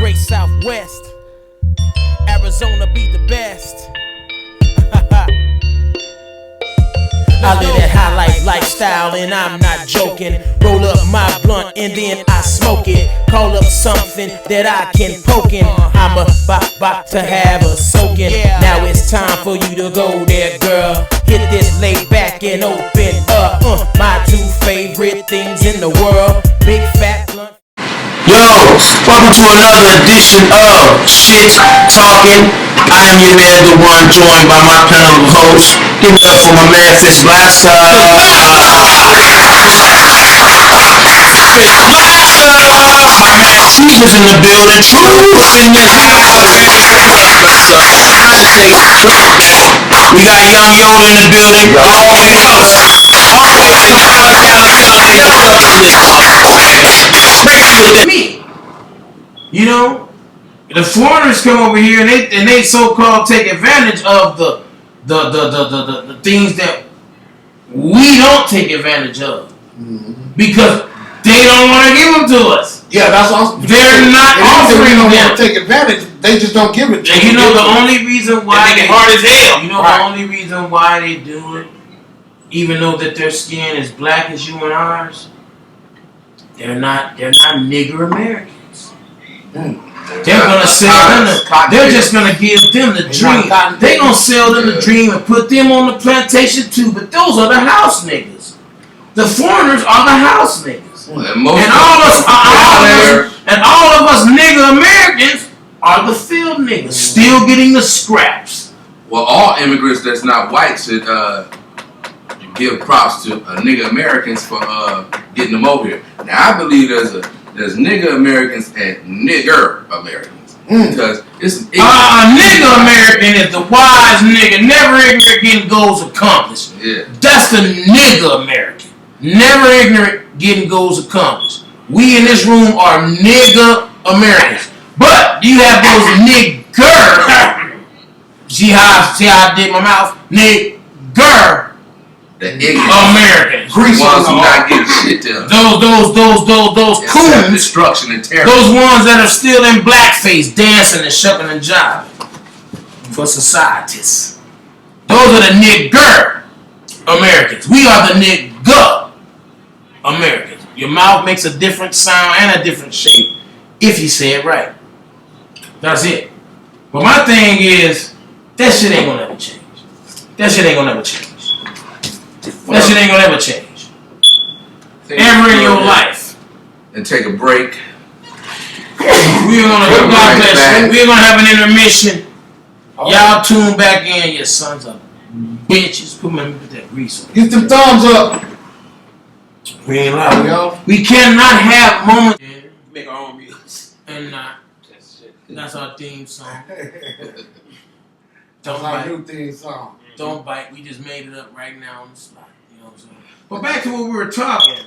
great Southwest. Arizona be the best. I live that high life lifestyle and I'm not joking. Roll up my blunt and then I smoke it. Call up something that I can poke in. I'm about to have a soaking. Now it's time for you to go there, girl. Hit this laid back and open up. My two favorite things in the world. Big fat blunt. Yo, welcome to another edition of Shit Talkin. I'm your man, the one, joined by my panel of hosts. Give it up for my man, Fish Blaster. My man, Chief is in the building. Truth in the house. We got Young Yoda in the building. Me, you know, the foreigners come over here and they so-called take advantage of the things that we don't take advantage of because they don't want to give them to us. Yeah, that's awesome. They're not offering them. Want to take advantage. They just don't give it to you. You know the only reason why they make it hard as hell. You know the only reason why they do it, even though that their skin is black as you and ours. They're not nigger Americans. They're gonna sell them. They're just gonna give them the dream. They're gonna sell them the dream and put them on the plantation too. But those are the house niggas. The foreigners are the house niggas. And all of us nigger Americans are the field niggas, still getting the scraps. Well, all immigrants that's not white should give props to nigger Americans for getting them over here. Now I believe there's nigger Americans and nigger Americans because it's nigger American is the wise nigga, never ignorant, getting goals accomplished. Yeah, that's the nigger American, never ignorant, getting goals accomplished. We in this room are nigger Americans, but you have those nigger. See how I did my mouth, nigger. The ignorant Americans, the ones who not getting shit done. Those coons, destruction and terror. Those ones that are still in blackface, dancing and shucking and jiving for societies. Those are the nigger Americans. We are the nigger Americans. Your mouth makes a different sound and a different shape if you say it right. That's it. But my thing is, that shit ain't gonna ever change. That shit ain't gonna ever change. That shit ain't gonna ever change. Ever in your life. And take a break. We're gonna have an intermission. Y'all tune back in, you sons of bitches. Put that grease on. Get them thumbs up. We ain't loud. We cannot have moments. Make our own music. And that's our theme song. Don't bite. New theme song. Don't bite. We just made it up right now on the spot. You know what I'm saying? But back to what we were talking.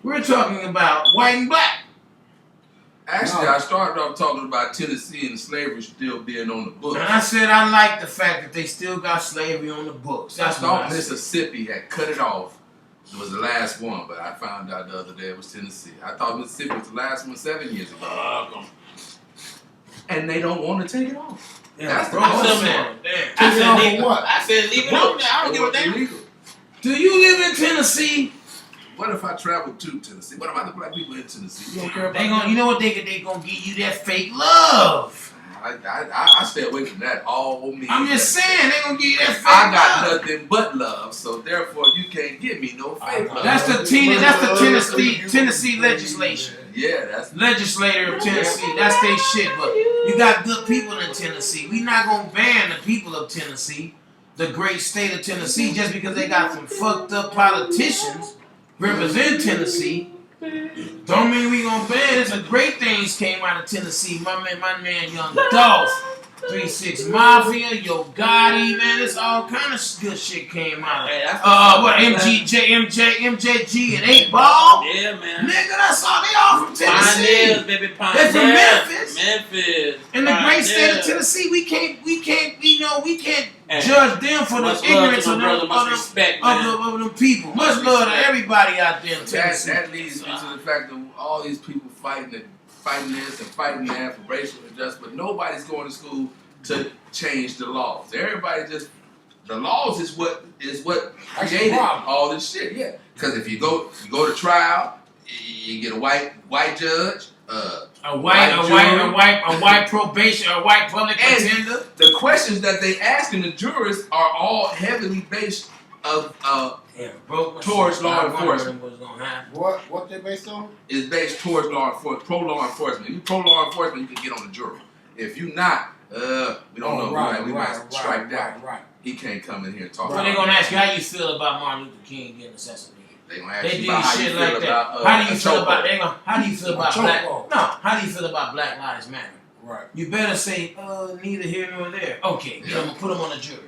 We were talking about white and black. Actually, I started off talking about Tennessee and slavery still being on the books. And I said I like the fact that they still got slavery on the books. I thought Mississippi had cut it off. It was the last one, but I found out the other day it was Tennessee. I thought Mississippi was the last one 7 years ago. And they don't want to take it off. Yeah, that's the problem. I said leave it on there. I don't give a damn. Do you live in Tennessee? What if I travel to Tennessee? What about the black people in Tennessee? You don't care about that? You know what they gonna give you that fake love. I stay away from that all me. I'm just saying they gonna give you that fake I got love. nothing but love, so therefore you can't give me no fake love. That's the Tennessee legislation. Yeah, that's legislator of Tennessee. That's their shit. But you got good people in Tennessee. We not gonna ban the people of Tennessee, the great state of Tennessee, just because they got some fucked up politicians represent Tennessee. Don't mean we gonna ban it. Some great things came out of Tennessee. My man, Young Dolph, 3-6 Mafia, Yo Gotti, man, it's all kind of good shit came out. Hey, MJG and 8 Ball. Yeah, man. Nigga, that's all. They all from Tennessee. Pioneers, baby, They're from Memphis. Memphis. In the great state of Tennessee, we can't judge them for the ignorance of them people. Much love to everybody out there in Tennessee. That leads me to the fact that all these people fighting fighting this and fighting that for racial injustice, but nobody's going to school to change the laws. Everybody just the laws is what created all this shit. Yeah, because if you go to trial, you get a white judge, a white probation, a white public defender. The questions that they ask in the jurors are all heavily based towards law enforcement. What they based on? Is based towards law enforcement, pro law enforcement. If you pro law enforcement, you can get on the jury. If you not, we don't know. We might strike that. Right. He can't come in here and talk. So they're gonna ask you how you feel about Martin Luther King getting assassinated. They gonna ask you about how you feel about how do you feel about how do you feel about black? Choco. No, how do you feel about Black Lives Matter? Right. You better say, neither here nor there. Okay, put them on the jury.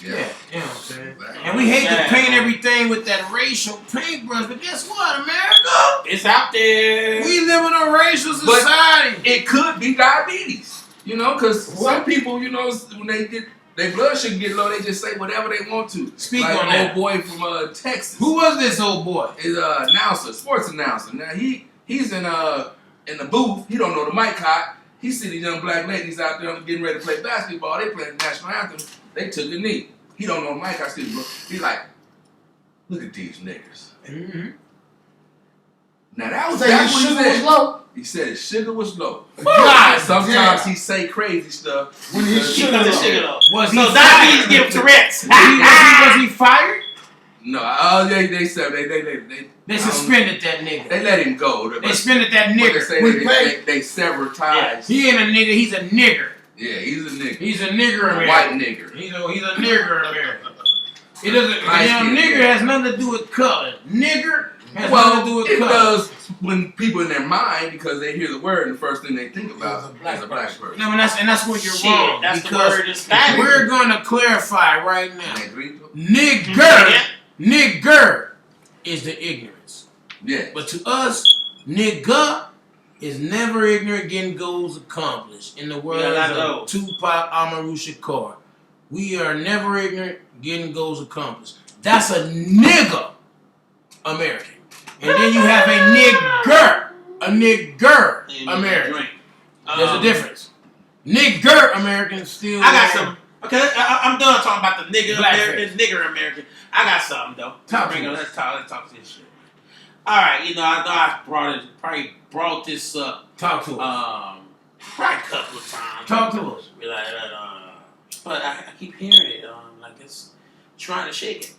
Yeah, you know what I'm saying? And we hate to paint everything with that racial paintbrush, but guess what, America? It's out there. We live in a racial society. But it could be diabetes, because some people, when they get their blood sugar get low, they just say whatever they want to. Speak like on that. Old boy from Texas. Who was this old boy? Is announcer, sports announcer. Now he's in the booth. He don't know the mic hot. He see these young black ladies out there getting ready to play basketball. They playing the national anthem. They took a knee. He don't know the mic. I see, bro. He's like, look at these niggas. Mm-hmm. Now that was His sugar was low. He said his sugar was low. God, sometimes he say crazy stuff When his sugar low. Was he So diabetes give Tourette's. was he fired? No, they said They suspended that nigga. They let him go. They suspended that But nigga. they say they sever ties. He ain't a nigga. He's a nigger. Yeah, he's a nigga. He's a nigger A American. white nigger. He's a nigger American. It doesn't. Nice kid, Nigger yeah. has nothing to do with color. Nigger has nothing to Well, do with it color. does when people in their mind, because they hear the word and the first thing they think about is a black person. No, and that's where you're Shit, wrong. that's the because word that's standard. we're going to clarify right now. Negrito? Nigger is the ignorance. Yeah. But to us, nigga is never ignorant, getting goals accomplished. In the words of Tupac Amaru Shakur, we are never ignorant, getting goals accomplished. That's a nigga American. And then you have a nigger American. There's a difference. Nigger American still. I got some. Okay, I'm done talking about the nigga Black American, nigger American. I got something though. Let's talk this shit. All right, I know I brought this up. Talk to us. Probably a couple of times. Talk to us. But I keep hearing it. Like it's trying to shake it.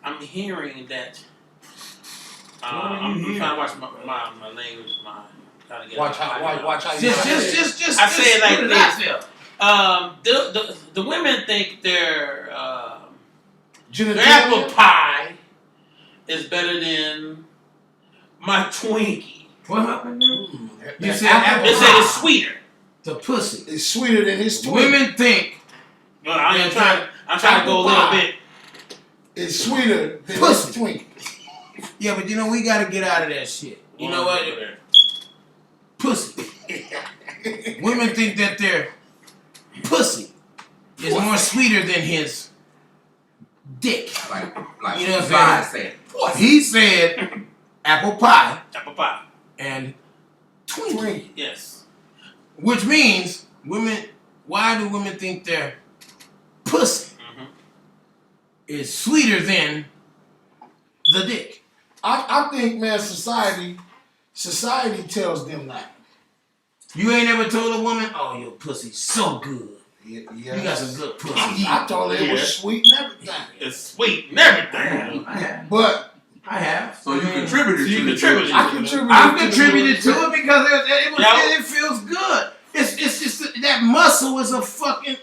I'm hearing that. I'm trying to watch my language. Trying to get Watch how you Just I say it like put this. out there. The women think their Genitalia? apple pie is better than my Twinkie. What happened now? You said apple They apple say pie. it's sweeter. The pussy. It's sweeter than his twin. Women think Well, I'm trying to go a little bit. It's sweeter than Pussy. his twink. yeah, but we gotta get out of that shit. You know what? Pussy. Women think that their pussy is more sweeter than his dick. Like You know what Vlad I'm said. He said apple pie Apple pie. and Twinkie. Yes. Which means why do women think their pussy is sweeter than the dick? I think, man, society tells them that. You ain't ever told a woman, oh, your pussy's so good. Yeah, You got some good pussy. I told her it was sweet and everything. It's sweet and everything. I have. But I have. So you contributed to it. I've contributed to it because it feels good. It's just that muscle is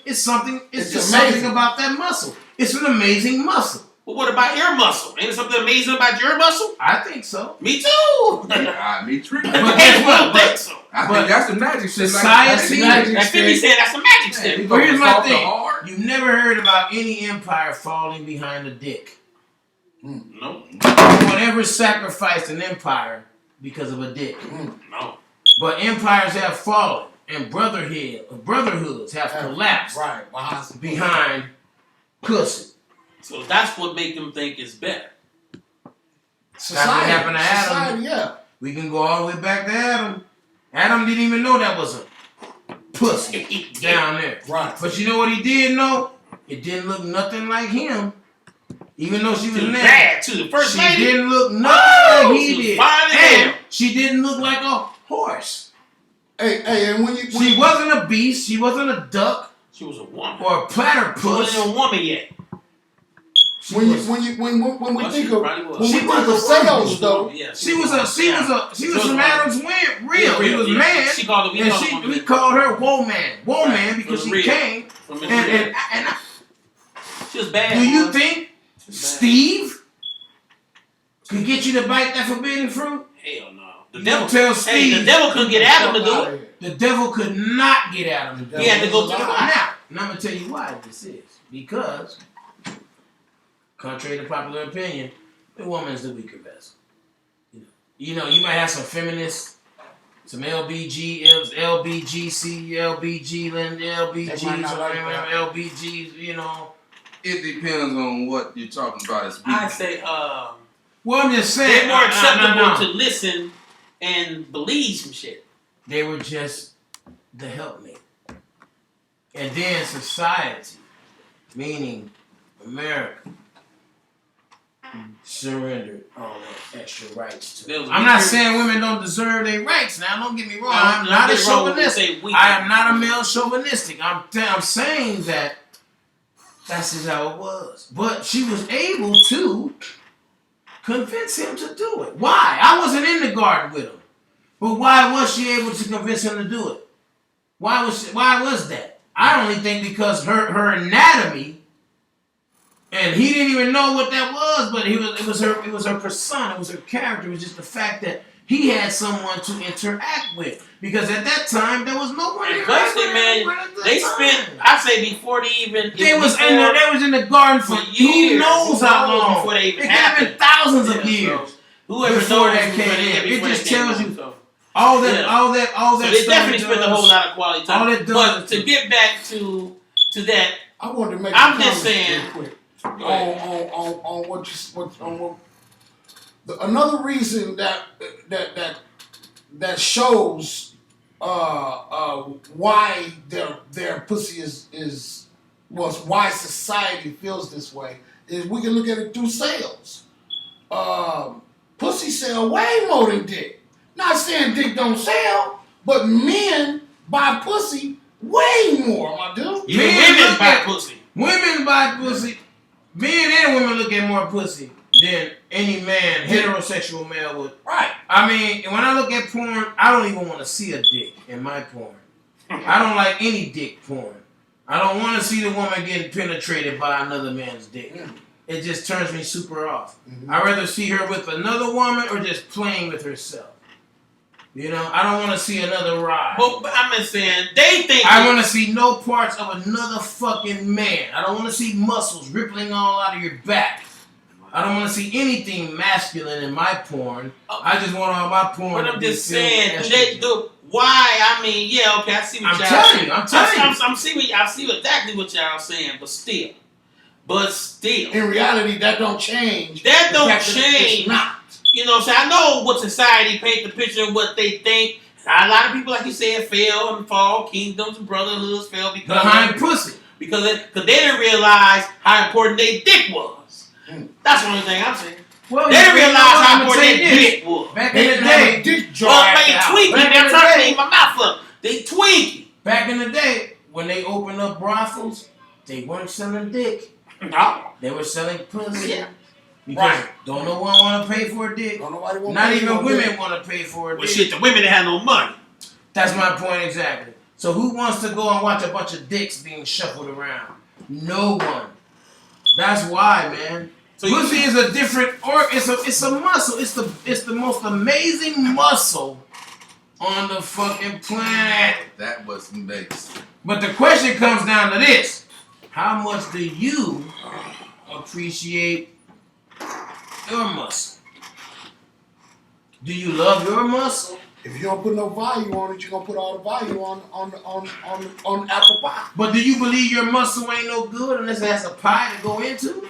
it's something about that muscle. It's an amazing muscle. Well, what about your muscle? Ain't there something amazing about your muscle? I think so. Me too. Me too. But guess what? I think so. I think that's the magic shit. Society- Like 50 said, that's a magic stick. But here's my thing. Hard. You've never heard about any empire falling behind a dick. No. No one ever sacrificed an empire because of a dick. No. But empires have fallen, and brotherhoods have collapsed behind pussy. So that's what make them think it's better. That's what happened to Adam. Society, yeah. We can go all the way back to Adam. Adam didn't even know that was a pussy down there. Right. But you know what he did know? It didn't look nothing like him. Even though she was nasty. Bad too. The first She lady didn't look nothing like he she did. was fine as And hell. she didn't look like a horse. Hey, and when you She wasn't a beast. She wasn't a duck She was a woman. or a She wasn't platypus. a woman yet. when we think of when we She think was of a sales though, Yeah, She was from Adam's real. He was yeah. man. She called it. We called her Woe Man. Woe Man because she real. came. From And she was bad. do you boy. think Steve could get you to bite that forbidden fruit? Hell no. The You devil. tell Hey, Steve the devil couldn't get Adam to do it. the devil could not get Adam to do He it. had to go to the line. Now, and I'm gonna tell you why this is. Because, contrary to popular opinion, the woman is the weaker vessel. You know, you might have some feminists, some LBGs, LBGs, you know. It depends on what you're talking about as weak. I say, Well, I'm just saying. they're more acceptable no. to listen and believe some shit. They were just the helpmate. And then society, meaning America, surrendered all that extra rights to them. I'm not saying women don't deserve their rights now. Don't get me wrong. I'm not a chauvinistic. I am not a male chauvinistic. I'm saying that that's just how it was. But she was able to convince him to do it. Why? I wasn't in the garden with him. But why was she able to convince him to do it? Why was that? I only think because her anatomy, and he didn't even know what that was, but it was her persona, it was her character, it was just the fact that he had someone to interact with. Because at that time there was no one. And plus, they spent, I say before they even they was in the garden for years. Who knows how long? Before they even it could have been thousands of years. So whoever before knows that came in. It just tells you all that. So they definitely spent a whole lot of quality time. All that does. But to get back to that, I wanted to make. I'm just saying. Real quick on what another reason that shows why their pussy was why society feels this way is we can look at it through sales. Pussy sell way more than dick. Not saying dick don't sell, but men buy pussy way more, my dude. Women buy pussy. Women buy pussy. Men and women look at more pussy than any man, heterosexual male would. Right. I mean, when I look at porn, I don't even want to see a dick in my porn. I don't like any dick porn. I don't want to see the woman getting penetrated by another man's dick. It just turns me super off. I'd rather see her with another woman or just playing with herself. You know, I don't want to see another ride. But I'm just saying, they think... I want to see no parts of another fucking man. I don't want to see muscles rippling all out of your back. I don't want to see anything masculine in my porn. I just want all my porn But I'm to just be saying, do they do... Why? I mean, yeah, okay, I see what I'm y'all telling saying. you, I'm telling you. I see exactly what y'all saying, but still. In reality, that don't change. That don't The fact that change. it's not. You know, so I know what society paint the picture of what they think. A lot of people, like you said, fell and fall. Kingdoms and brotherhoods fell because behind pussy. Because they didn't realize how important their dick was. That's the only thing I'm saying. Well, They didn't realize how important their dick was. Back They in the have a day, dick jar. Well, they tweaking. Back in I'm the trying to day. clean my mouth up. They tweaking. back in the day, when they opened up brothels, they weren't selling dick. No. They were selling pussy. Yeah. Because don't no one want to pay for a dick. Don't nobody want Not to even women want to pay for a Well, dick. shit, the women that had no money. That's my point exactly. So who wants to go and watch a bunch of dicks being shuffled around? No one. That's why, man. So Pussy is a different, or it's a muscle. It's the most amazing muscle on the fucking planet. That was base. But the question comes down to this: how much do you appreciate your muscle? Do you love your muscle? If you don't put no value on it, you're gonna put all the value on apple pie. But do you believe your muscle ain't no good unless it has a pie to go into?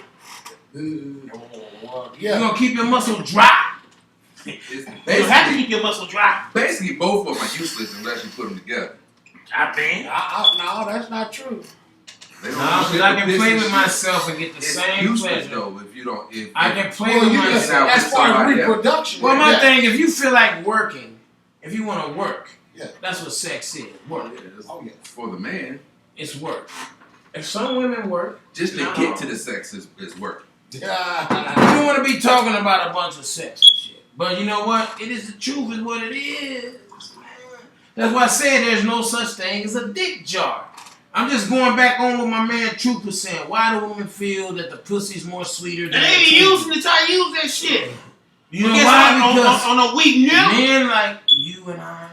Yeah. You gonna keep your muscle dry? It's You have to keep your muscle dry. basically both of them are useless unless you put them together. I think. No, that's not true. They don't No, do because I can this play and with shit. myself and get the It's same useless pleasure. though if you don't. If I can play Well, with you myself. just, out as with far as somebody else. reproduction. Well, my yeah. thing, if you feel like working, if you want to work, Yeah. that's what sex is. Work. Oh, yeah. for the man, It's work. If some women work, just to not get all. to the sex is work. we don't want to be talking about a bunch of sex and shit. But you know what? It is the truth is what it is. Man. That's why I said there's no such thing as a dick jar. I'm just going back on what my man Truth was saying. Why do women feel that the pussy's more sweeter than And the they be titty? using it, try to use that shit. You know Guess why? what? Because on a weak nip. men like you and I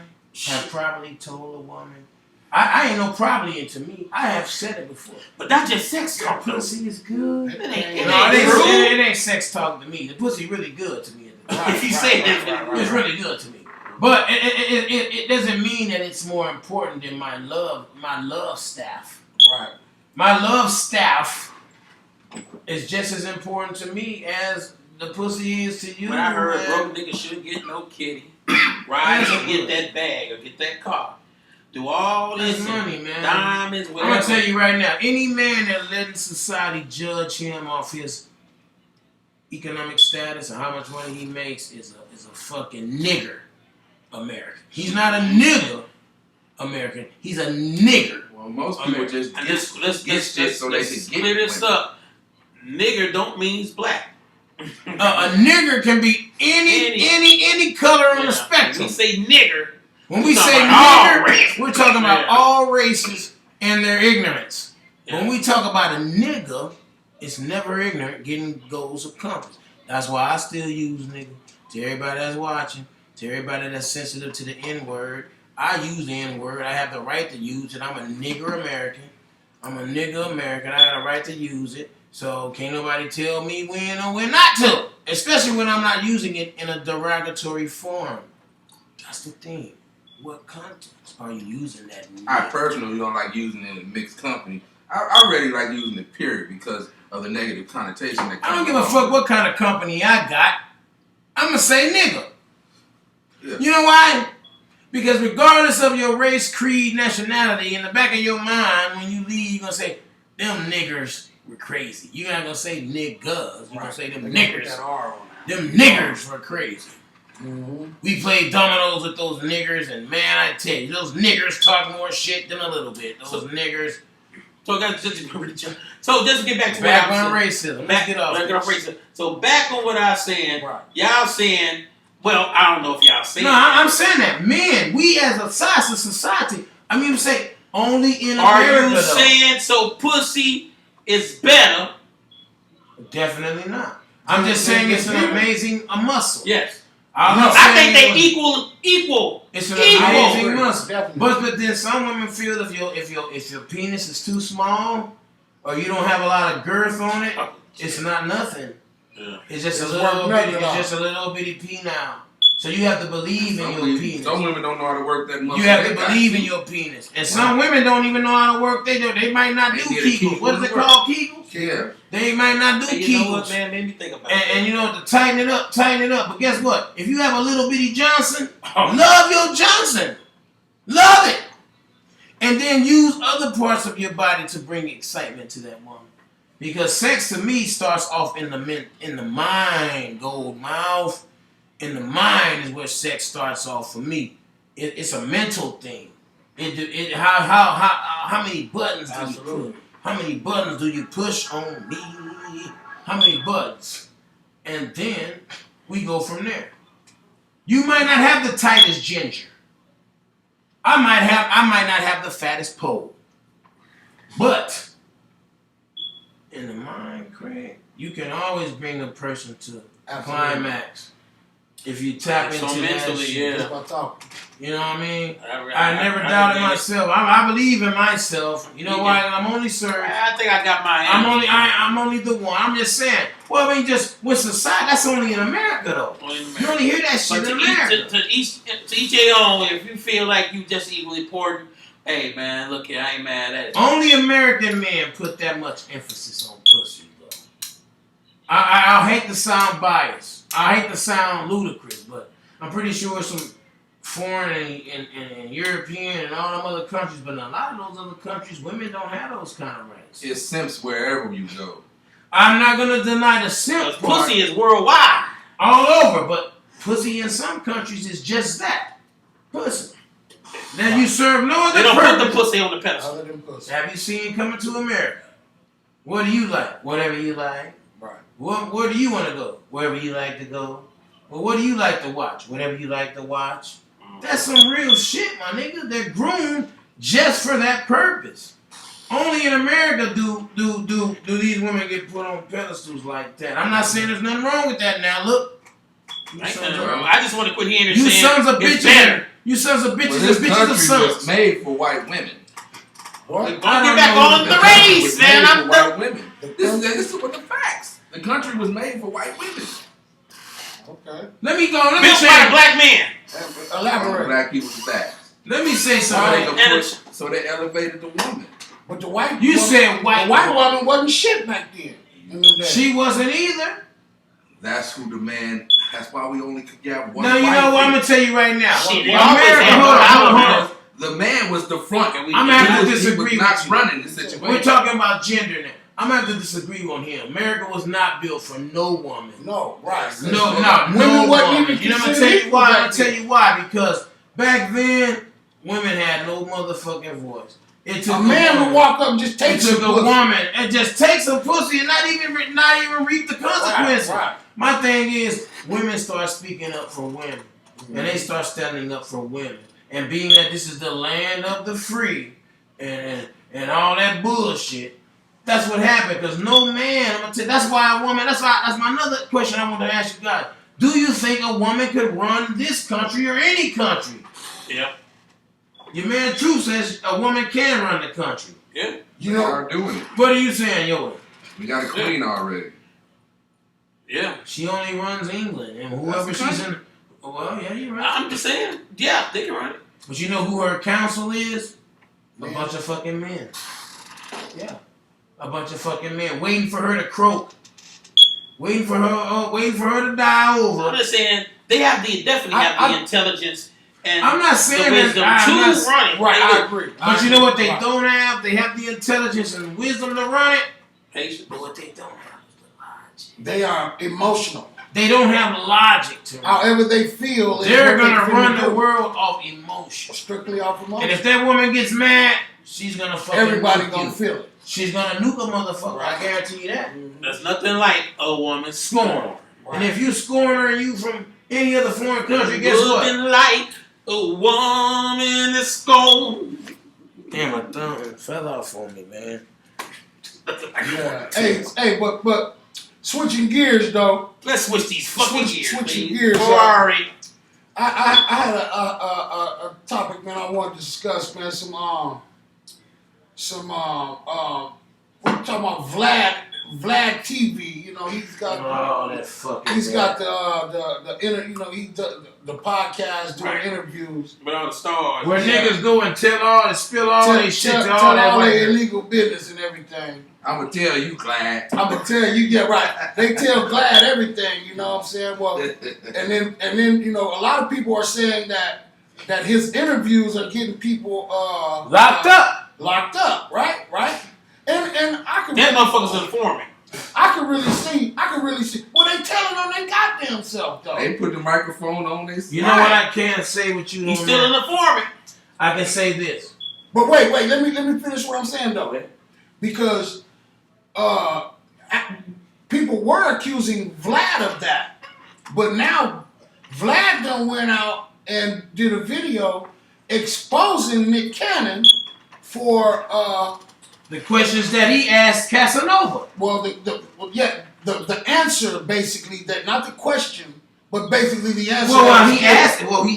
have probably told a woman, I ain't no probably into me. I have said it before. But that's just sex Your talk, though. pussy is good. It ain't No, true. it ain't sex talk to me. The pussy really good to me. If you say that, It's really good to me. But it doesn't mean that it's more important than my love staff. Right. My love staff is just as important to me as the pussy is to you. When I heard man. broke niggas shouldn't get no kitty, ride and get that bag or get that car, do all That's this money, man. diamonds, I'm whatever. gonna tell you right now, any man that letting society judge him off his economic status and how much money he makes is a fucking nigger American. He's not a nigger American. He's a nigger. Well, most people American. just And get let's shit so they let's can get clear this women. up. Nigger don't mean he's black. A nigger can be any color on the When spectrum. we say nigger, When we we say talking about all nigger, races. we're talking about Yeah. all races and their ignorance. Yeah. When we talk about a nigga, it's never ignorant, getting goals accomplished. That's why I still use nigga. To everybody that's watching, to everybody that's sensitive to the N-word, I use the N-word. I have the right to use it. I'm a nigger American. I'm a nigger American. I got a right to use it. So can't nobody tell me when or when not to. Especially when I'm not using it in a derogatory form. That's the thing. What context are you using that nigger? I personally don't like using it in a mixed company. I really like using it period because of the negative connotation that comes I don't give a along fuck with what kind of company I got. I'm going to say nigga. Yeah. You know why? Because regardless of your race, creed, nationality, in the back of your mind, when you leave, you're going to say, them niggers were crazy. You're not going to say niggas. You're going to say them niggers. Them niggers were crazy. Mm-hmm. We played dominoes with those niggers, and man, I tell you, those niggers talk more shit than a little bit. Those niggers. so just to get back to Back what on I was saying. racism. Let's get off. Let's get off racism. So back on what I was saying, Right. y'all saying, well, I don't know if y'all saying No, I'm saying that. Men, we as a society, I mean to say, only in America, Are you though. saying so pussy is better? Definitely not. I'm just saying it's an amazing muscle. Yes. I I think they equal. It's an equal. amazing muscle. Definitely. But then some women feel if your penis is too small or you don't have a lot of girth on it, it's not nothing. Yeah. It's just It's a little worth bitty. nothing It's off. just a little bitty penile. So you have to believe in your penis. Some women don't know how to work that muscle. You have they to got. believe in your penis. And some women don't even know how to work. They might not They do need to Kegels. keep What is it doing called? Kegels? Yeah. They might not do And you know what, Kegels. man? Made me think about And you know, to tighten it up. But guess what? If you have a little bitty Johnson, Oh. love your Johnson. Love it. And then use other parts of your body to bring excitement to that woman. Because sex to me starts off in the mind, gold mouth. In the mind is where sex starts off for me. It's a mental thing. How many buttons do you push? How many buttons do you push on me? How many buttons? And then we go from there. You might not have the tightest ginger. I might not have the fattest pole. But in the mind, Craig, you can always bring a person to Absolutely. climax. If you tap So into that mentally, shit. That's what I'm talking. You know what I mean? I I never doubted myself. I believe in myself. You know Yeah. why? I'm only served. I think I got my I'm only the one. I'm just saying. Well, I mean, just with society, that's only in America, though. Only in You America. only hear that shit But in to America. each their own. If you feel like you just equally important, hey man, look here, I ain't mad at it. Only American men put that much emphasis on pussy, bro. I hate to sound biased, I hate to sound ludicrous, but I'm pretty sure some foreign and European and all them other countries, but in a lot of those other countries, women don't have those kind of rights. It's simps wherever you go. I'm not gonna deny the simp part. Pussy is worldwide. All over, but pussy in some countries is just that. Pussy. Now you serve no other They don't purpose. put the pussy on the pedestal. Other than pussy. Have you seen Coming to America? What do you like? Whatever you like. Right. Where do you want to go? Wherever you like to go. Well, what do you like to watch? Whatever you like to watch. That's some real shit, my nigga. They're groomed just for that purpose. Only in America do these women get put on pedestals like that. I'm not saying there's nothing wrong with that now. Look. I just want to quit hearing it You saying sons of it's bitches. better. You sons of bitches Well, and this bitches of country sons. was made for white women. What? Don't get back on the country race, was man. made I'm for done. white women. This is what the facts. The country was made for white women. Okay. Let me Built by a say. black man. Elaborate. Black people's facts. Let me say So something. they elevated the woman. But the white You woman, said white the white woman. woman wasn't shit back then. In them days. She wasn't either. That's who the man. That's why we only could get one. Now you know what I'm gonna tell you right now. Shit, they America, always had hold one. on. The man was the front, and I'm gonna have to he disagree was not with you. running the situation. We're talking about gender now. I'm gonna have to disagree on him. America was not built for no woman. No, right. No Women wasn't woman. even You know, I'm gonna considered tell you equal why. I'm back gonna tell then. you why. Because back then, women had no motherfucking voice. It took A man would walk up and just take It some took a pussy. woman and just take some pussy and not even reap the consequences. Right. My thing is, women start speaking up for women, and they start standing up for women. And being that this is the land of the free, and all that bullshit, that's what happened. Because no man, I'm gonna tell you, that's why a woman. That's my another question I want to ask you guys. Do you think a woman could run this country or any country? Yeah. Your man True says a woman can run the country. Yeah. You They know, are doing it. What are you saying, yo? We got a queen already. Yeah. She only runs England, and whoever That's the she's in. Well, yeah, you're right. I'm just saying. Yeah, they can run it. But you know who her council is? A Man. bunch of fucking men. Yeah, a bunch of fucking men waiting for her to croak, waiting for her to die over. I'm just saying they definitely have the intelligence and I'm not saying the wisdom that. to I'm not, run it. right, They I agree. but you know what they don't have? They have the intelligence and wisdom to run it. Patience. But what they don't have is the logic. They are emotional. They don't have logic to run. However they feel. is They're what they gonna finna run the do. world off emotion. Strictly off And emotion. if that woman gets mad, she's gonna fucking Everybody nuke gonna you. feel it. She's gonna nuke a motherfucker. I guarantee you that. There's nothing like a woman Scorn. And if you scorn her and you from any other foreign country, guess what? Looking like a woman is scorned. Damn, my thumb fell off on me, man. Yeah. Hey, but switching gears though. Let's switch these fucking gears, Switching please. gears, Ferrari. I had a topic, man. I wanted to discuss, man. We're talking about Vlad TV. You know, he's got. Oh, that fucking. He's got the podcast doing Right. interviews. But on the stars. Where Yeah. niggas go and tell all and spill all their shit to all tell that all their white. illegal business and everything. I'm gonna tell you, Clyde. I'm gonna tell you, yeah, right. They tell Glad everything, you know what I'm saying? Well, and then you know, a lot of people are saying that his interviews are getting people Locked up. locked up, right? And I can That motherfucker's informing. I can really see. Well, they telling on their goddamn self though. They put the microphone on this. You know what I can't say with you He's on still that? an informant. I can say this. But wait, let me finish what I'm saying though, because people were accusing Vlad of that, but now Vlad done went out and did a video exposing Nick Cannon for The questions that he asked Casanova. the answer basically, that not the question, but basically the answer. He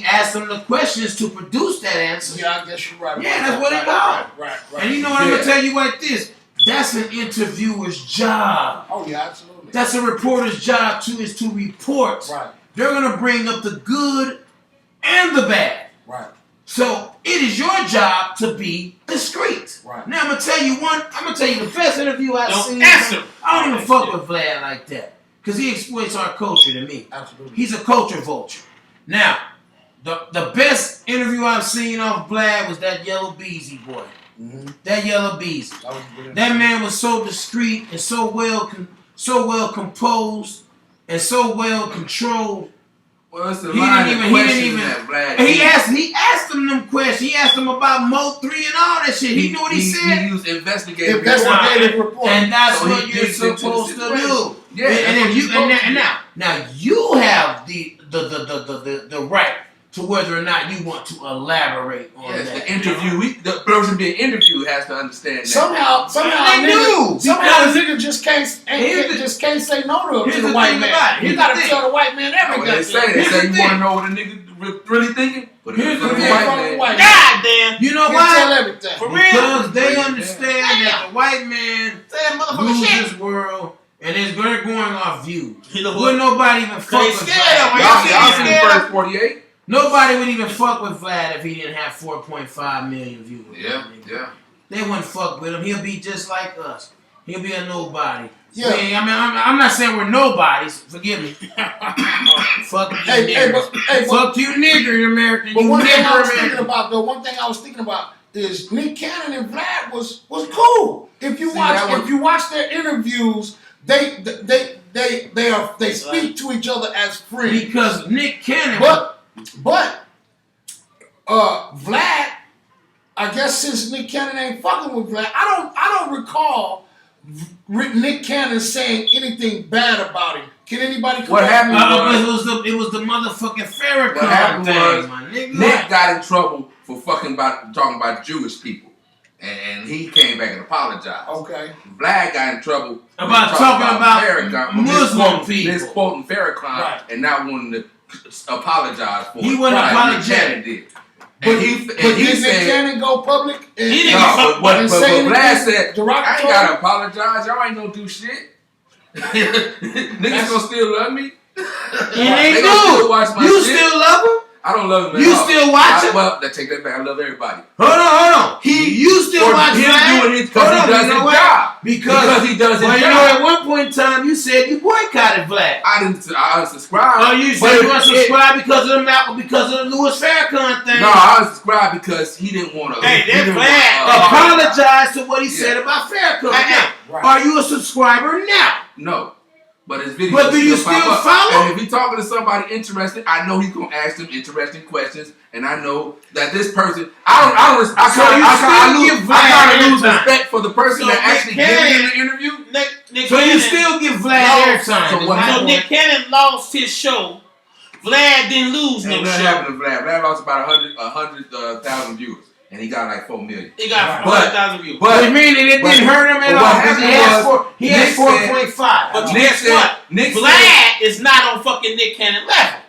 asked them the questions to produce that answer. Yeah, I guess you're right. Yeah, that's what it called. Right. And you know what I'm gonna tell you like this? That's an interviewer's job. Oh yeah, absolutely. That's a reporter's job too, is to report. Right. They're gonna bring up the good and the bad. Right. So it is your job to be discreet. Right. Now I'm gonna tell you the best interview I've Don't seen. answer. I don't even fuck with Vlad like that. because he exploits our culture to me. Absolutely. He's a culture vulture. Now, the best interview I've seen of Vlad was that Yellow Beezy boy. Mm-hmm. That Yellow Beezy. That man was so discreet and so well composed and so well controlled. Well, it's a He line didn't of even. questions that Vlad. And he asked them them questions. He asked them about Mo 3 and all that shit. He knew what he said. He used investigative report. And that's So what he you're digs into the supposed to situation. do. Yeah, and then you now you have the right to whether or not you want to elaborate on Yes, that. the interviewee, the person being interviewed has to understand that. Somehow, they do. Somehow the nigga just can't say no to the white man. You gotta tell the white man everything. What they say you want to know what a nigga really thinking? But Here's the thing. White man. God damn. You know You why? tell everything. For real? Because they understand that the white man Say that motherfucker rules shit. this world and they're going off views. You know Would what? nobody even fuck with scared Vlad? of him. Y'all seen scared the of- first 48? Nobody would even fuck with Vlad if he didn't have 4.5 million viewers. Yeah. They wouldn't fuck with him. He'll be just like us. He'll be a nobody. Yeah. I mean, I'm not saying we're nobodies. Forgive me. Fuck you, nigger. Fuck you, nigger, American. But You one thing I nigger, was thinking American. about, though, is Nick Cannon and Vlad was cool. If you watch their interviews, they speak to each other as friends. Because Nick Cannon. But Vlad, I guess since Nick Cannon ain't fucking with Vlad, I don't recall Nick Cannon saying anything bad about him. Can anybody? What happened it was the motherfucking Farrakhan What happened thing, was my nigga. Nick got in trouble for talking about Jewish people, and he came back and apologized. Okay. Vlad got in trouble About talking about Farrakhan, Muslim people. misquoting Farrakhan, Right. and not wanting to apologize for He it. wasn't Like apologetic. Nick Cannon did. But And did he Nick said, Cannon go public? And, He didn't no, fuck but say Vlad anything said, I ain't derogatory? gotta apologize. Y'all ain't gonna do shit. Niggas gonna still love me. And they They gonna still do. watch my You shit. still love him? I don't love him at You all. still watch him? Well, take that back. I love everybody. Hold on. You still For watch him Vlad? doing his, because he does his job. Because he does his well, job. you know, at one point in time, you said you boycotted Vlad. I unsubscribed. Oh, you said you unsubscribed because of the Louis Farrakhan thing. No, I unsubscribed because he didn't want to. Hey, that Vlad Apologize to what he said about Farrakhan. Now, Right. are you a subscriber now? No. But his videos But do you pop still up. follow? And if he's talking to somebody interested, I know he's gonna ask them interesting questions, and I know that this person, I kind of lose respect for the person So that actually Nick gave me Cannon- the interview. Nick So you Cannon, still give Vlad No. airtime? So what so Nick Cannon lost his show. Vlad didn't lose no Ain't nothing show. happened to Vlad. Vlad lost about 100,000 viewers, and he got like 4 million. He got But- 100,000 views. What do you mean it didn't hurt him at but all? what Because happened he had was, 4.5. But Nick guess said- what? Nick said- Vlad is not on fucking Nick Cannon level.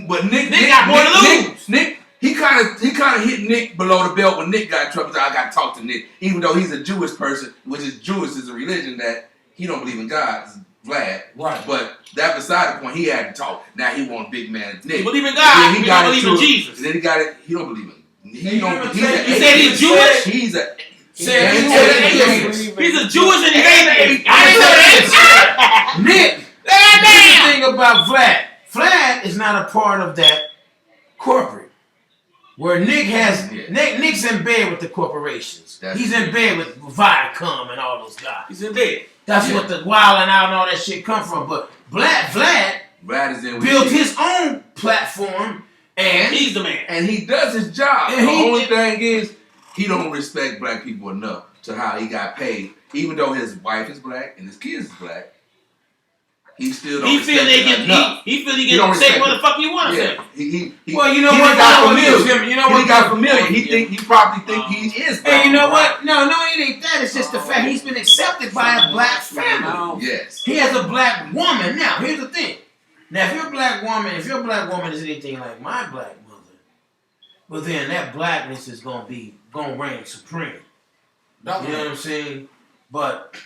But Nick got more to lose. Nick, he kind of hit Nick below the belt when Nick got in trouble. So I got to talk to Nick, even though he's a Jewish person, which is Jewish is a religion that he don't believe in God. Vlad, Right. But that beside the point, he had to talk. Now he want big man Nick. He believe in And God. then He don't believe in into it. Jesus. And then he got it. He don't believe in. He don't. You said he's Jewish? He's a. Said he's he a- said atheist. He's a Jewish and atheist. I I didn't know that. Nick, here's the thing about Vlad. Vlad is not a part of that corporate. Where Nick has Nick's in bed with the corporations. He's in bed with Viacom and all those guys. He's in bed. That's what the wilding out and all that shit come from. But Vlad is in with built shit. his own platform and He's the man. And he does his job. And The he- only thing is, he don't respect black people enough to how he got paid. Even though his wife is black and his kids is black, he still don't He respect feel they it get. enough. He feel he He don't get say respect what the it. fuck you want to say. He Well, you know he what? got No, familiar. you know what? He got familiar. He probably think he is black. Hey, you know what? No, it ain't that. It's just the fact he's been accepted by a black family. Yes. He has a black woman. Now, here's the thing. Now, if your black woman is anything like my black mother, well, then that blackness is gonna reign supreme. You know what I'm saying? But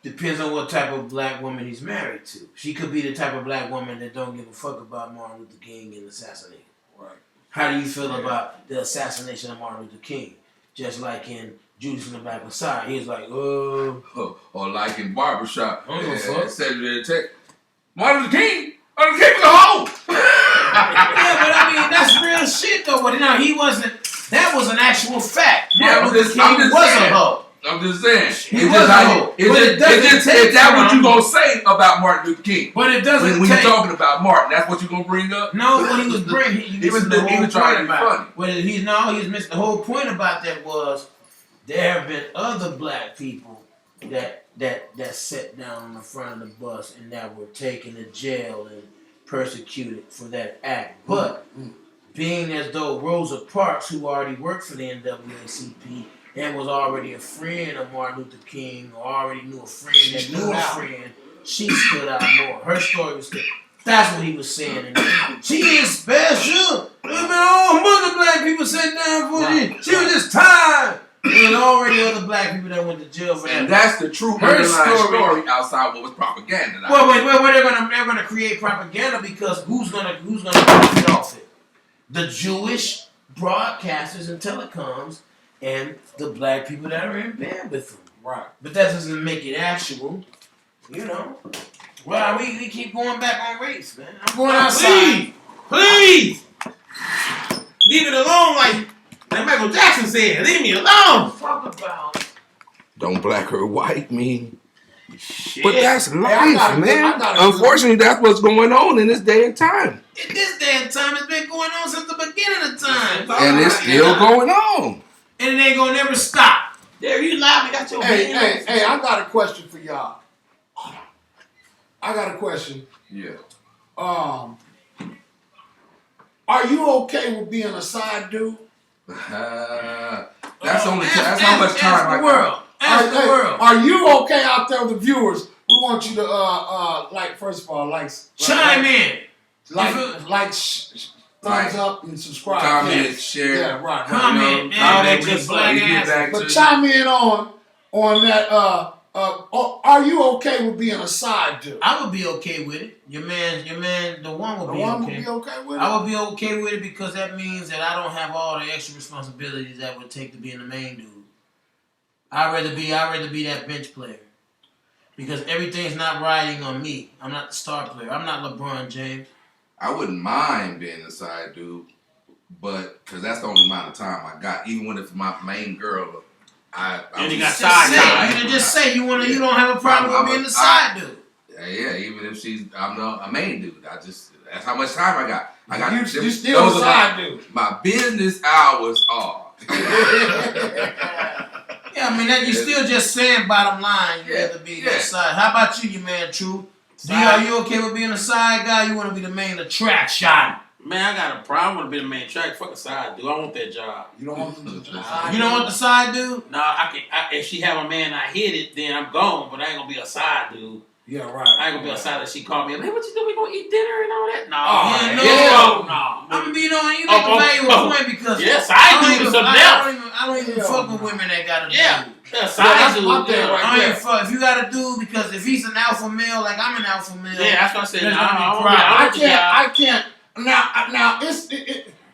depends on what type of black woman he's married to. She could be the type of black woman that don't give a fuck about Martin Luther King and assassinating. Right. How do you feel about the assassination of Martin Luther King? Just like in Judas and the Black Messiah, he was like, oh. Or like in barbershop. I don't give a fuck. Saturday Tech. Martin Luther King. Martin Luther King was a hoe. Yeah, but I mean that's real shit though. But no, he wasn't. That was an actual fact. Yeah, Martin Luther King was a hoe. I'm just saying. He was a hoe. Is that what you gonna say about Martin Luther King? But it doesn't. When you're talking about Martin, that's what you gonna bring up? No, what he was bringing, he was the whole trying to point be about. funny. But he's missed the whole point about that was there have been other black people that sat down on the front of the bus and that were taken to jail and persecuted for that act. But being as though Rosa Parks, who already worked for the NAACP and was already a friend of Martin Luther King, or already knew a friend that knew a friend, she stood out more. Her story was good. That's what he was saying. And she is special. There's been all other black people sat down for this. She was just tired. There was already other black people that went to jail for that. And that's the true underlying story outside what was propaganda. Well, they're gonna create propaganda because who's gonna profit off it? The Jewish broadcasters and telecoms and the black people that are in bed with them. Right. But that doesn't make it actual, you know. Well, we keep going back on race, man. I'm going outside. Please! Leave it alone like Michael Jackson said. Leave me alone! Talk about Don't black or white mean. Shit. But that's life, I man. gotta Unfortunately, that's what's going on in this day and time. in this damn time, it's been going on since the beginning of time. And it's still going on. And it ain't gonna never stop. There, you live. You got your Hey, I got a question for y'all. I got a question. Yeah. Are you okay with being a side dude? That's how much time I got. Ask the world. Are you okay out there with the viewers? We want you to like, first of all, Chime in. thumbs up and subscribe. Comment, share. Yeah, right. Comment, Comment, that just black ass. But chime in on that. Are you okay with being a side dude? I would be okay with it. Your man, the one would The be one okay. would be okay with it. I would be okay with it because that means that I don't have all the extra responsibilities that would take to being the main dude. I'd rather be that bench player. Because everything's not riding on me. I'm not the star player. I'm not LeBron James. I wouldn't mind being a side dude, but because that's the only amount of time I got. Even when it's my main girl, And you got Just side say, time. you can just say you don't have a problem with being the side dude. Yeah, even if I'm a main dude. That's how much time I got. You still a side dude. My business hours are. Yeah, I mean that you still just saying bottom line. You have to be that side. How about you, your man? True. Are you okay with being a side guy? You want to be the main attraction? Man, I got a problem. I want to be the main track. Fuck a side dude. I want that job. You don't want them to You don't want the side dude? No, if she have a man, I hit it, then I'm gone. But I ain't gonna be a side dude. Yeah, right. I ain't gonna be a side that she called me. Hey, what you doing? We gonna eat dinner and all that? No, I'm gonna be on. You make a valuable point because yes, I do something else. I don't even fuck with women that got a dude. That's my thing right I there. ain't fuck if you got a dude because if he's an alpha male like I'm an alpha male. Yeah, that's what I said. There's gonna be I can't. Now,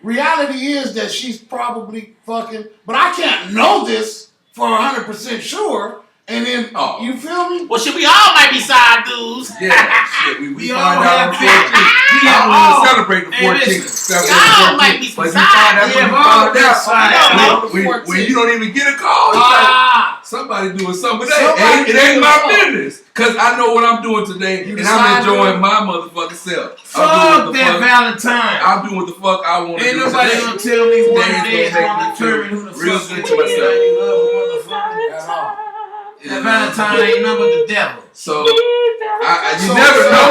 reality is that she's probably fucking, but I can't know this for 100% sure. And then, you feel me? Well, shit, we all might be side dudes. Yeah, shit. We all find out have on 14th. We I all- don't even celebrate the Hey, 14th. listen, y'all might be some But you side. find out when you found out. When When you don't even get a call, it's like, somebody doing something today. It ain't my business. Because I know what I'm doing today, and I'm enjoying my motherfucking self. Fuck that Valentine. I'm doing what the fuck I want to do Ain't nobody today. gonna tell me one Today day is is gonna gonna make me feel determine who the real fuck good you to myself. love a motherfucker. That Valentine ain't nothing but the devil. So, you never know.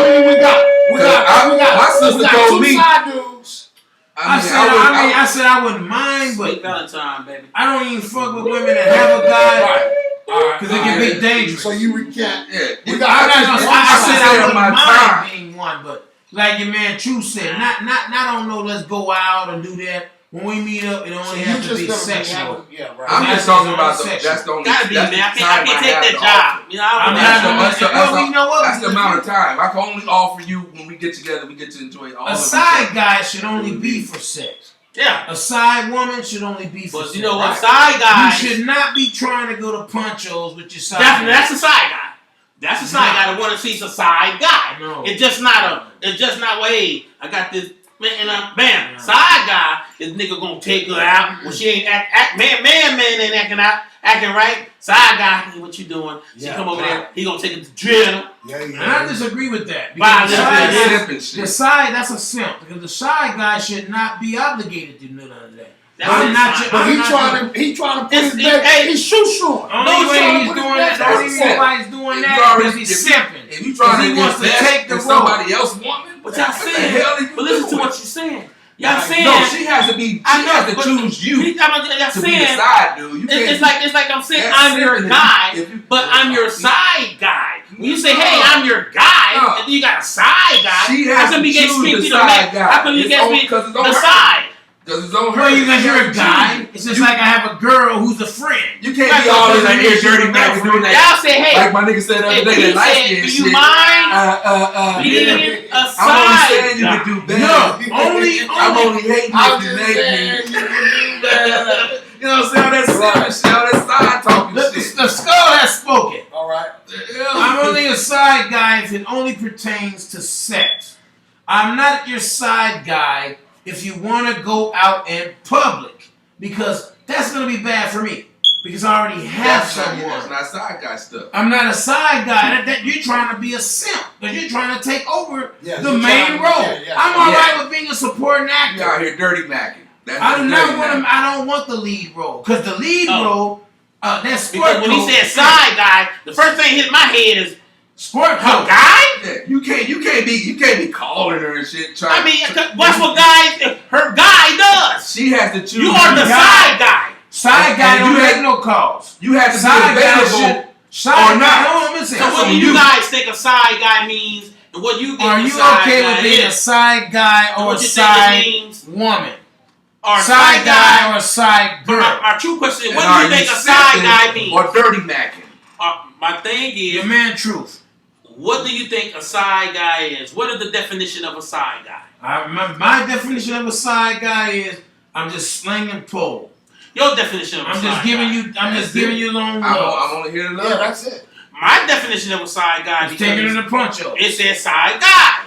We got my sister told two me. side dudes. I said I wouldn't mind, Sweet but Valentine, baby. I don't even fuck with women that have a guy because it can be dangerous. So you recant. Yeah, I said I wouldn't my mind time. being one, but like your man True said, not on no let's go out and do that. When we meet up, it only has to be sexual. I'm just talking about sexual. that's the only. Gotta be, that's man. the I time can't take have that to job. offer. You know, I I'm don't not know. the- well, you know what? That's the amount of time I can only offer you when we get together. We get to enjoy all A of side guy should only be for sex. Yeah. A side woman should only be for But sex. you know what? Side guys. You should not be trying to go to Punchos with your side. That's a side guy. That's a side guy. The one that sees a side guy. No. It's just not well, hey, I got this man and bam. No. Side guy, this nigga gonna take her out when she ain't man ain't acting right. Side guy, hey, what you doing? She come over there, he gonna take it to drill. And I disagree with that. Because the side, that's a simp. Because the side guy should not be obligated to do none of that. He trying to put his back. He's shoo-shooing. Only way he's doing that. The only reason why he's doing that is he's simping. If you trying to wants to take the somebody else woman, but y'all saying. But listen to what you're saying. Y'all saying. No, she has to be. She has to choose you to be the side dude. It's like I'm saying I'm your guy, but I'm your side guy. When you say, hey, I'm your guy, and then you got a side guy, how come you get me the side guy? How come you get me the side? Because it's on her. Well, because you're a guy. It's just like I have a girl who's a friend. You can't be all in like dirty Mac doing that. Y'all say, hey. Like my nigga said the other day, that light skin shit. Do you mind being a side? I'm only saying you can do better. No, I'm only hating if you make me. You know what I'm saying? All that side talking shit. The skull has spoken. All right. I'm only a side guy if it only pertains to sex. I'm not your side guy if you want to go out in public, because that's going to be bad for me, because I already have someone. That's not side guy stuff. I'm not a side guy. That you're trying to be a simp, because you're trying to take over the main role. I'm all right with being a supporting actor. You out here dirty macking. I don't want the lead role, because the lead role, that's sport. Because when he said side guy, the first thing hit my head is sport her guy. Yeah, you can't be calling her and shit. That's what her guy does. She has to choose. You are the side guy. Side guy don't make no calls. You have to be available or not. So what do you guys think a side guy means, and what you think are you okay with being a side guy or a side woman? Or side guy or a side girl? Our true question is, what do you think a side guy means? Or dirty macking? My thing is, your man truth. What do you think a side guy is? What is the definition of a side guy? My definition of a side guy is I'm just slinging pole. Your definition of a side guy. I'm just giving you long love. I want to hear the love. Yeah, that's it. My definition of a side guy is taking it in the punch up. It says side guy.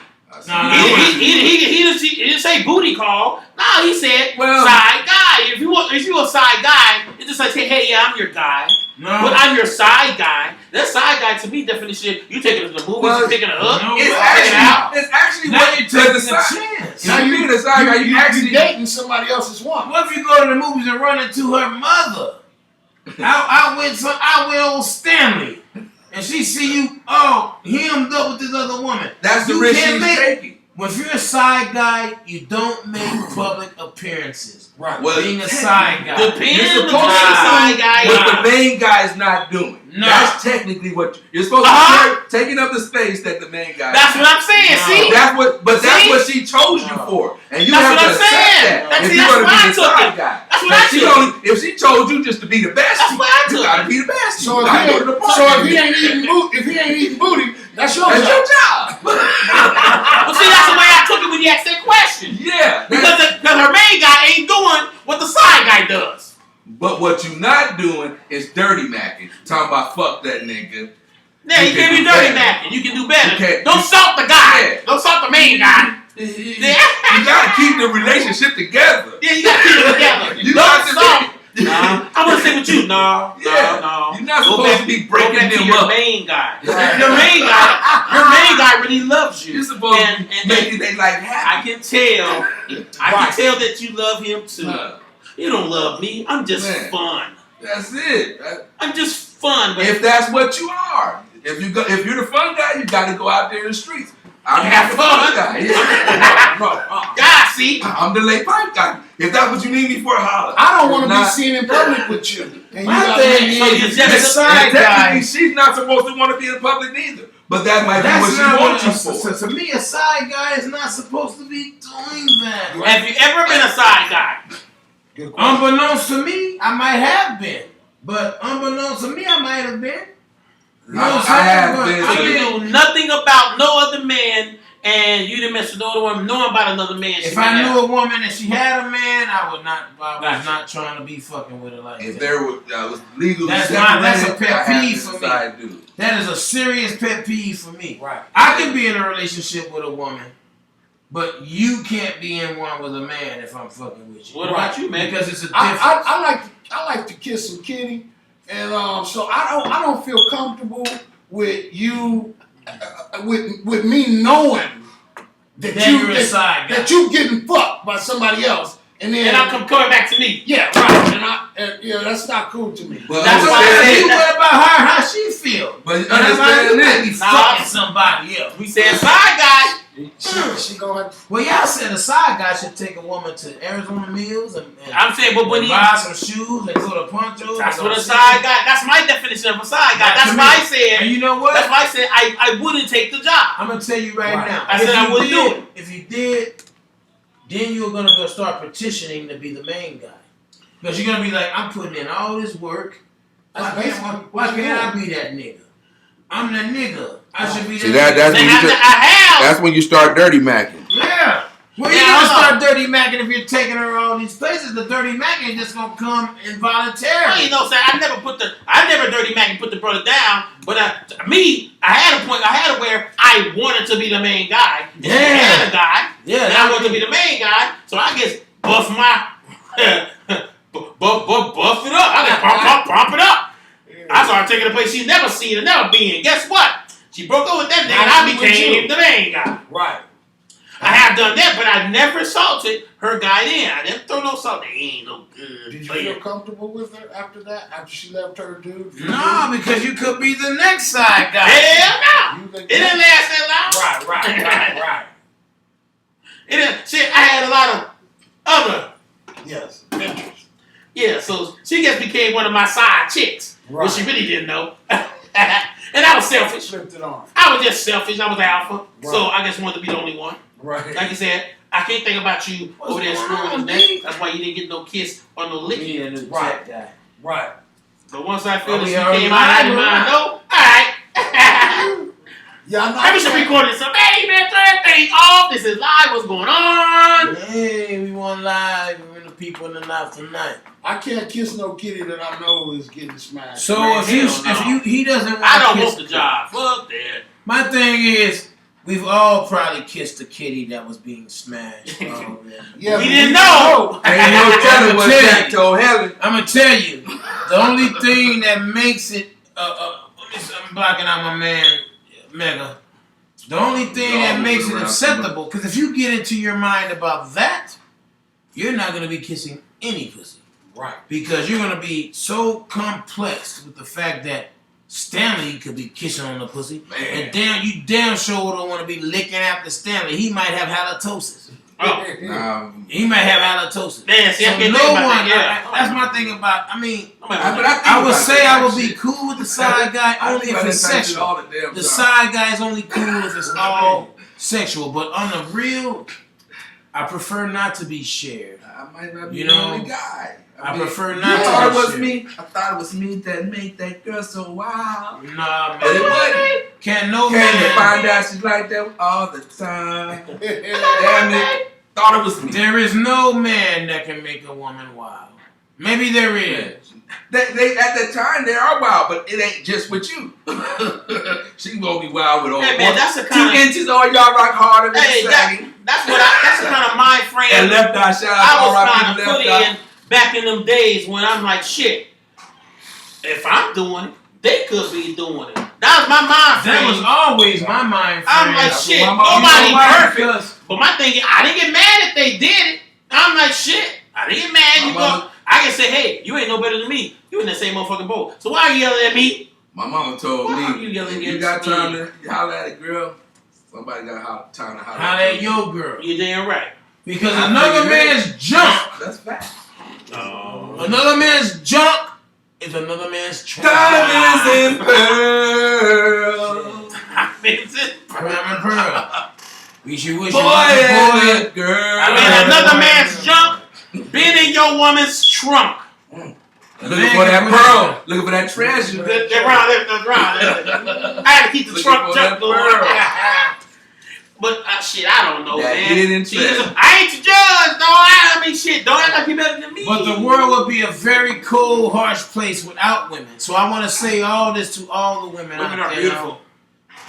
He didn't say booty call. No, he said side guy. If you a side guy, it's just like say, hey, yeah, I'm your guy. No. But I'm your side guy. That side guy to me definition, you taking it to the movies, you picking it up. No, it's actually what you take a chance. Now you being a side guy, you actually dating somebody else's woman. What if you go to the movies and run into her mother? I with old Stanley, and she see you hemmed up with this other woman. That's the risk she's taking. If you're a side guy, you don't make public appearances. Right. Well, being a side guy. Depends on the side guy. What the main guy is not doing. No. That's technically what you're supposed to be taking up the space that the main guy. That's what I'm saying. No. See, that's what she chose you for, and you have to accept that. If you're going to be a side guy, that's what I took. If she chose you just to be the best, that's what I took. You got to be the best. So if he ain't eating booty, that's your job. Well, see, that's the way I took it when you asked that question. Yeah, because her main guy ain't doing what the side guy does. But what you not doing is dirty macking. Talking about fuck that nigga. Yeah, you can't be dirty macking. You can do better. Don't salt the guy. Yeah. Don't salt the main guy. You gotta keep the relationship together. Yeah, you gotta keep it together. You don't salt. I want to say with you. No. You're not supposed to be breaking them up. Your main guy. Your main guy really loves you. You're supposed to make it like happy. I can tell that you love him too. You don't love me. I'm just fun. That's it. I'm just fun. But if that's what you are, if you're the fun guy, you got to go out there in the streets. I'm have fun guy. God, see, I'm the late pipe guy. If that's what you need me for, holler. I don't want to be seen in public with you. And my thing is, you're just a side guy. She's not supposed to want to be in public neither. But that might be what she wants you for. So to me, a side guy is not supposed to be doing that. Have you ever been a side guy? Unbeknownst to me, I might have been. But unbeknownst to me, I might have been. I have been. So you know nothing about no other man, and you didn't mess with no other woman, knowing about another man. If I knew a woman and she had a man, I was not trying to be fucking with her like that. If there was legal, that's a pet peeve for me. That is a serious pet peeve for me. Right. I can be in a relationship with a woman, but you can't be in one with a man if I'm fucking with you. What about you, man? Because it's a difference. I like to kiss some kitty, and so I don't feel comfortable with you with me knowing that you getting fucked by somebody else, and I'm coming back to me. Yeah, right. And that's not cool to me. But That's why I say, what about her? How she feel? But You understand might be this. fucking somebody else. We said side guy. She gonna have to. Well, y'all said a side guy should take a woman to Arizona Mills and I'm saying, but when he buy some shoes and go to Poncho. that's what a side guy. That's my definition of a side guy. That's why I said. And you know what? That's why I said I wouldn't take the job. I'm gonna tell you right now. I said I wouldn't do it. If you did, then you're gonna go start petitioning to be the main guy. Because you're gonna be like, I'm putting in all this work. Why can't I be that nigga? I'm that nigga. I should be that nigga. That's when you start dirty macking. Yeah. Well, you're gonna start dirty macking if you're taking her all these places. The dirty macking is just gonna come involuntarily. Well, you know, so I never dirty Mac and put the brother down. But I had a point. I had it where I wanted to be the main guy. Yeah. I had a guy. Yeah. And I wanted to be the main guy. So I guess buff it up. I just pump it up. I started taking a place she's never seen and never been. Guess what? She broke up with that nigga and I became the main guy. Right. I have done that, but I never assaulted her guy in. I didn't throw no salt. He ain't no good. Did you feel comfortable with her after that? After she left her dude? No, because you could be the next side guy. Hell no. It didn't last that long. Right. It didn't. Shit, I had a lot of other. Yes. Interest. Yeah, so she just became one of my side chicks, which she really didn't know. And I was selfish. Flipped it on. I was just selfish. I was alpha. Right. So I just wanted to be the only one. Right. Like you said, I can't think about you over there screwing his neck. That's why you didn't get no kiss or no lick. You need a new Right. tech guy. Right. But once I feel that she already came out, I didn't mind. No, alright. Yeah, I'm not. Maybe we should record this. Hey man, turn that thing off. This is live. What's going on? Hey, we want live. We're in the people in the night tonight. I can't kiss no kitty that I know is getting smashed. So Man, he doesn't want I don't to want the job. Fuck that. My thing is, we've all probably kissed a kitty that was being smashed. Yeah, We didn't know. Ain't no telling what Jack told Helen. I'm gonna tell you, the only thing that makes it, I'm blocking out my man, Mega. The only thing that makes it acceptable, because if you get into your mind about that, you're not gonna be kissing any pussy. Right. Because you're gonna be so complex with the fact that Stanley could be kissing on the pussy, and you damn sure don't want to be licking after Stanley. He might have halitosis. He might have halitosis. Man, see, So I can't no think about one. that. That's my thing about. I mean, I would say I would be cool with the side guy only if it's sexual. The side guy is only cool if it's all sexual. But on the real, I prefer not to be shared. I might not be You the know, only guy. I prefer I not thought to it was be shared. me. I thought it was me that made that girl so wild. Nah, But it man. wasn't. Can't no Came to man. find out she's like that all the time. Damn it. Thought it was me. There is no man that can make a woman wild. Maybe there is. They at the time they are wild, but it ain't just with you. She gonna be wild with all Hey, man, that's the 2 kind of- inches on y'all rock harder than Hey, sagging. that's the kind of mind frame And left eye shot. I was R.I.P. trying to put left eye. in back in them days when I'm like, shit, if I'm doing it, they could be doing it. That was my mind frame. That was always my mind frame. I'm like, shit, my mom- nobody you know why? perfect. But my thing is, I didn't get mad if they did it. I'm like, shit, I didn't get mad. You go, I can say, hey, you ain't no better than me. You in that same motherfucking boat. So why are you yelling at me? My mama told Why are me, you yelling if you at got me? time to holler at a girl, somebody got time to holler Holla at your girl. You damn right. Because another man's junk, That's fact. another man's junk is another man's trash. Diamonds and pearls. Crime and pearl. We should wish Boy you and boy. a girl. I mean, another man's junk been in your woman's trunk. Looking for that pearl. Looking for that treasure. They're round. I had to keep the Looking trunk for junk that going. pearl. But shit, I don't know, That man. hidden Jesus, treasure. I ain't the judge, though. I mean, shit, don't act like you better than me. But the world would be a very cold, harsh place without women. So I want to say all this to all the women out there. Women are beautiful.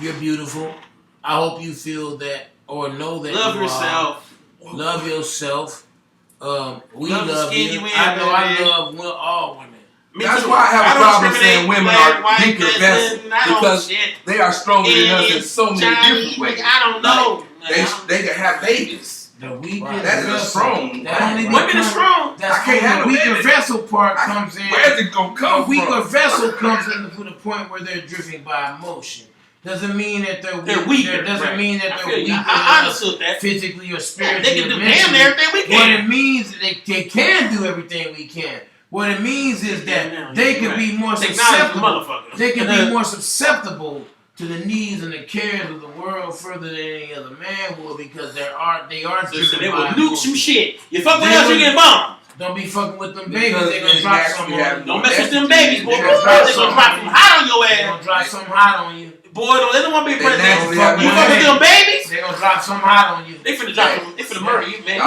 You're beautiful. I hope you feel that or know that Love you yourself. are. Love yourself. We Love love the skin you. you in, I know I baby. love all women. That's why I have a problem saying women are weaker vessels because they are stronger than us in so many different ways. I don't know. They can have babies. The weaker That's vessel. strong. Women are strong. That's I can't have the weaker women. vessel part comes in. Where's it gonna come The weaker from? vessel comes in to the point where they're driven by emotion. Doesn't mean that they're They're weak. weaker. Doesn't mean that they're weaker. I understood that. Physically or Yeah, spiritually. they can or do mentally. damn everything we What can. it means is they can do everything we can. What it means is that they can be more susceptible. They can be more susceptible to the needs and the cares of the world further than any other man will because they are So driven they by will nuke emotion. some shit. You fuck with us, you get bombed. Don't be fucking with them Because babies. They're gonna they drop actually something have on you. Don't mess with them babies, boy. They They're gonna gonna drop drop some hot on your They're ass. gonna drop something hot on you. Boy, don't let them want to be They president. naturally fuck have You with fuck with them. them babies? They're gonna drop something hot on you. They finna drop them. They finna murder you, man.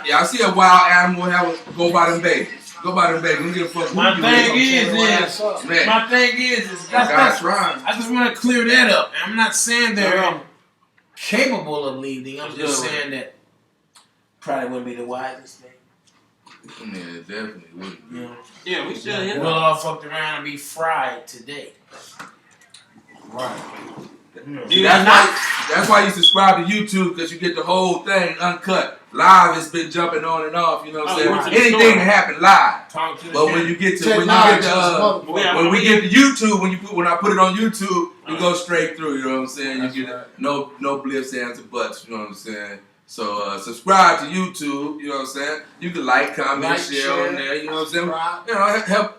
Y'all see a wild animal go by them babies. Go by them babies. Don't give a fuck who My you thing is. is, Man, that's right. I just want to clear that up. I'm not saying they're capable of leading. I'm just saying that probably wouldn't be the wisest thing. Yeah, definitely wouldn't. You know? Yeah, we still here. We'll all fucked around and be fried today. Right. That's why you subscribe to YouTube because you get the whole thing uncut. Live has been jumping on and off, you know what I'm saying? Anything can happen live. But when you get to when we get to YouTube, when I put it on YouTube, you go straight through, you know what I'm saying? You get no blips, ands, and buts, you know what I'm saying? So subscribe to YouTube, you know what I'm saying? You can like, comment, share on there, you know what I'm saying? You know, help.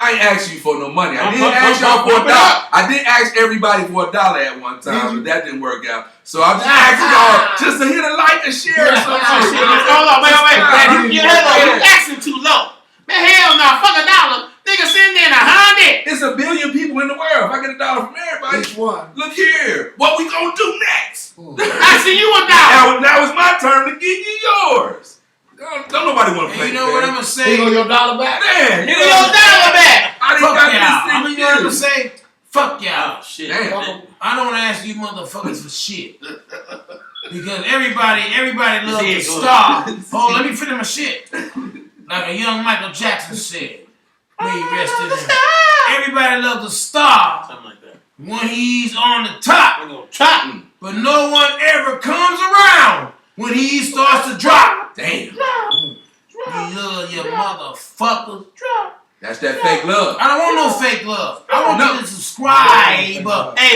I ain't asked you for no money. I didn't ask y'all for $1. I did ask everybody for $1 at one time, but that didn't work out. So I'm just asking y'all just to hit a like and share or something. Hold on, wait. You asking too low. Man, hell no, fuck $1. Nigga sitting there in 100. It's 1 billion people in the world. If I get $1 from everybody, Each one. look here. What we gonna do next? I see you $1. Now it's my turn to give you yours. Don't nobody want to play. You know what I'm gonna say? You your $1 back? Man, Give me your $1 back. I didn't Fuck got y'all. this I mean, you know what I'm gonna say? Fuck y'all. Oh, shit. Damn. I don't ask you motherfuckers for shit. Because everybody loves to star. Oh, let me finish my shit. Like a young Michael Jackson said. May he rest in him. Everybody loves to star Something like that. when he's on the top. We're gonna chop. But no one ever comes around when he starts to drop. Damn. You love your motherfuckers. That's that fake love. I don't want no fake love. I want you to subscribe. Hey,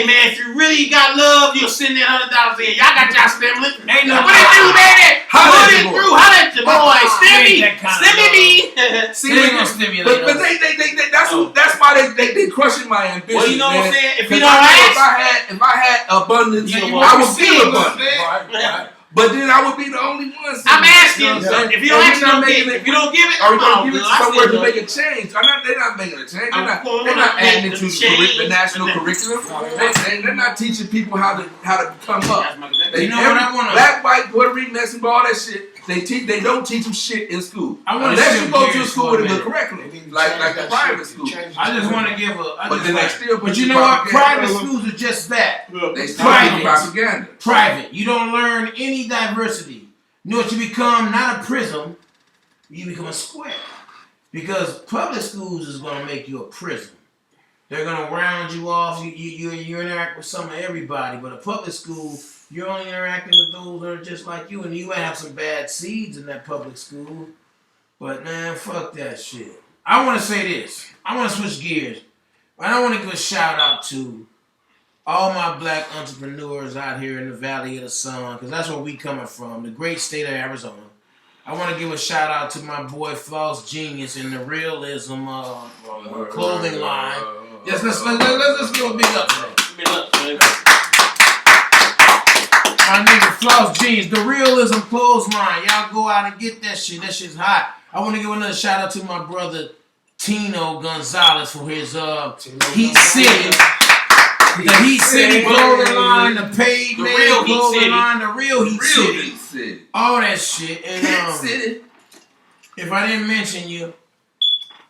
man, if you really got love, you'll send that $100 in. Y'all got y'all stimulus. Ain't no Put it through, baby. Holla Put at it your boy. through. Holla at your boy. Stimmy. that kind of Stimmy me. See, They ain't gonna stimulate but us. that's why they crushing my ambition. Well, you know what I'm man. saying? If you 'Cause don't I know ask, if I had abundance, Yeah, you I won't would feel receive, abundance. Right. But then I would be the only one. I'm asking. You know what I'm saying? If you don't And ask, we're not don't making give. it- If you don't give it, Are we come on, gonna give it dude. to I somewhere still to make do a change? They're not making a change. They're I'm not adding it to change. the national curriculum. They're not teaching people how to come up. You know what I wanna- Black, white, Puerto Rican, Mexican, all that shit. They don't teach them shit in school. I wanna Unless shift you go to a gears school for a with a good minute. curriculum, like the private school. I just want to give a. But then they still But you know what? propaganda. Private schools are just that. They still Private. do propaganda. Private. You don't learn any diversity. You know what you become? Not a prism. You become a square. Because public schools is going to make you a prism. They're going to round you off. You interact with some of everybody. But a public school, you're only interacting with those that are just like you. And you might have some bad seeds in that public school. But man, fuck that shit. I want to say this. I want to switch gears. I want to give a shout out to all my black entrepreneurs out here in the Valley of the Sun, because that's where we coming from, the great state of Arizona. I want to give a shout out to my boy Floss Genius in the Realism clothing line. Yes, let's give a big up to him. My nigga Floss Genius, the Realism clothes line. Y'all go out and get that shit. That shit's hot. I want to give another shout out to my brother Tino Gonzalez for his Heat City. The Heat City clothing line, the paid The man real Heat clothing City. line, the real Heat City. City. All that shit. And Heat City. If I didn't mention you,